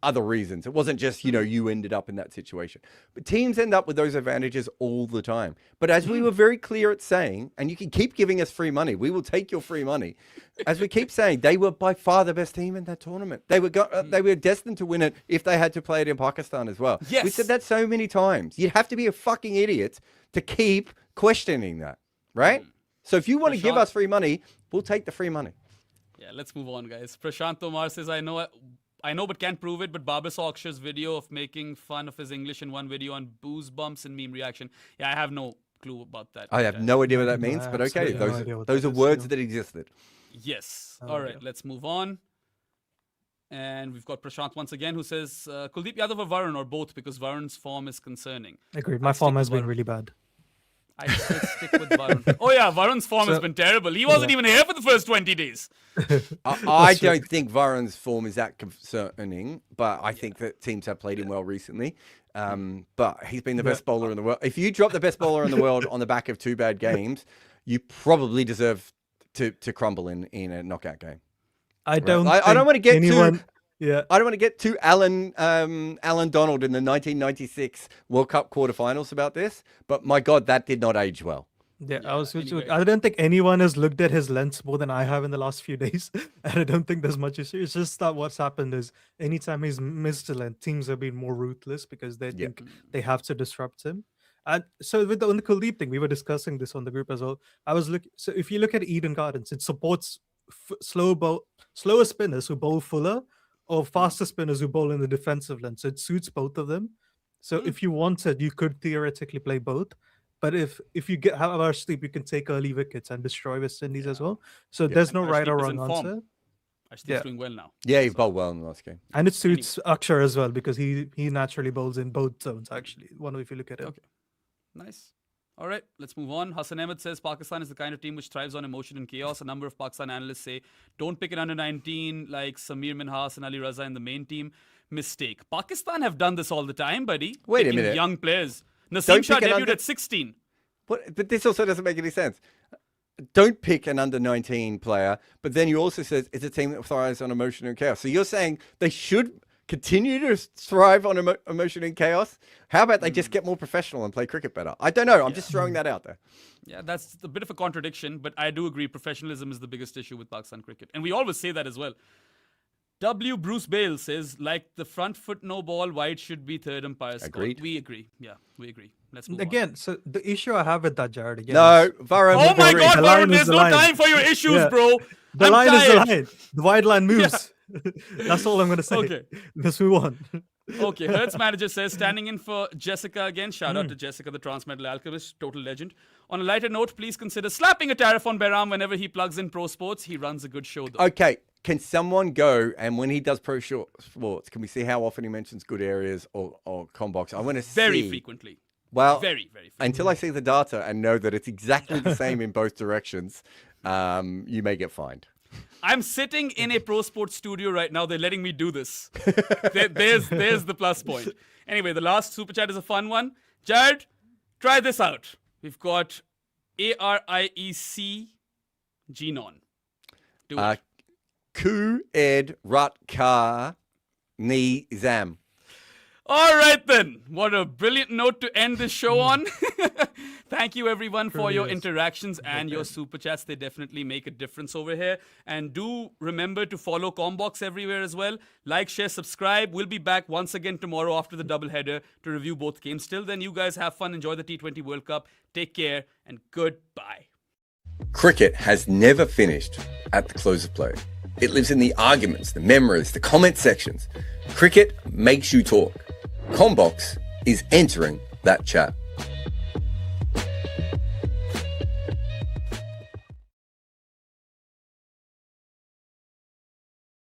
other reasons. It wasn't just, you ended up in that situation. But teams end up with those advantages all the time. But as we were very clear at saying, and you can keep giving us free money, we will take your free money. As we keep saying, they were by far the best team in that tournament. They were destined to win it if they had to play it in Pakistan as well. We Yes. said that so many times. You'd have to be a fucking idiot to keep questioning that, right? So if you want to give Prashant- us free money, we'll take the free money. Yeah, let's move on, guys. Prashant Tomar says, I know but can't prove it, but Babar saw Akshar's video of making fun of his English in one video on booze bumps and meme reaction. Yeah, I have no clue about that. I have no idea what that means, I but okay, absolutely no idea what those that are is, words yeah. that existed. Yes. Oh, All right, yeah. let's move on. And we've got Prashant once again who says, Kuldeep Yadav or Varun or both because Varun's form is concerning. Agreed. My stick form with has been Varun. really bad. I still stick with Varun. Oh yeah, Varun's form has So- been terrible. He wasn't even here for the first 20 days. I don't think Varun's form is that concerning, but I think that teams have played him well recently. But he's been the best bowler in the world. If you drop the best bowler in the world on the back of 2 bad games, you probably deserve to crumble in a knockout game. I don't. I don't think want to get anyone, too. Yeah. I don't want to get too Alan Donald in the 1996 World Cup quarterfinals about this, but my God, that did not age well. Yeah, anyway. I don't think anyone has looked at his lengths more than I have in the last few days, and I don't think there's much issue. It's just that what's happened is anytime he's missed a length, teams have been more ruthless because they think they have to disrupt him. And so with on the Kuldeep thing, we were discussing this on the group as well. I was looking. So if you look at Eden Gardens, it supports slower spinners who bowl fuller or faster spinners who bowl in the defensive length. So it suits both of them. So if you wanted, you could theoretically play both. But if you have our sleep, you can take early wickets and destroy West Indies as well. So there's no And right or Arshdeep is wrong in form. answer. Ashdeep's Yeah. doing well now. Yeah, he bowled well in the last game. And it suits Akshar as well because he naturally bowls in both zones, actually. If you look at it. Okay. Nice. All right, let's move on. Hassan Ahmed says Pakistan is the kind of team which thrives on emotion and chaos. A number of Pakistan analysts say don't pick an under 19 like Samir Minhas and Ali Raza in the main team. Mistake. Pakistan have done this all the time, buddy. Wait a Picking minute. Young players. Naseem Don't Shah pick an debuted under- at 16. But this also doesn't make any sense. Don't pick an under 19 player, but then you also said it's a team that thrives on emotion and chaos. So you're saying they should continue to thrive on emotion and chaos? How about they just get more professional and play cricket better? I don't know. I'm just throwing that out there. Yeah, that's a bit of a contradiction, but I do agree professionalism is the biggest issue with Pakistan cricket. And we always say that as well. W. Bruce Bale says, like the front foot no ball, wide should be third umpire's call. Agreed. We agree. Yeah, we agree. Let's move Again, so the issue I have with that, Jared, again. No, Varun. on. Oh my God, The line Varun, is there's the no line. time for your issues, Yeah. bro. The I'm line tired. is the line. The wide line moves. That's all I'm going to say. Okay. Let's move on. Okay, Hertz manager says, standing in for Jessica again. Shout out to Jessica, the Transmetal Alchemist, total legend. On a lighter note, please consider slapping a tariff on Behram whenever he plugs in Pro Sports. He runs a good show, though. Okay, can someone go and when he does Pro Sports, can we see how often he mentions good areas or Commbox? I want to see. Very frequently. Well, Very, very frequently. until I see the data and know that it's exactly the same in both directions, you may get fined. I'm sitting in a Pro Sports studio right now. They're letting me do this. There's the plus point. Anyway, the last super chat is a fun one. Jared, try this out. We've got ARIEC Genon. Do it. Ku Ed Rat Ka Ni Zam. All right, then. What a brilliant note to end this show on. Thank you, everyone, for your interactions and your super chats. They definitely make a difference over here. And do remember to follow Commbox everywhere as well. Like, share, subscribe. We'll be back once again tomorrow after the doubleheader to review both games. Till then, you guys have fun. Enjoy the T20 World Cup. Take care and goodbye. Cricket has never finished at the close of play. It lives in the arguments, the memories, the comment sections. Cricket makes you talk. Commbox is entering that chat.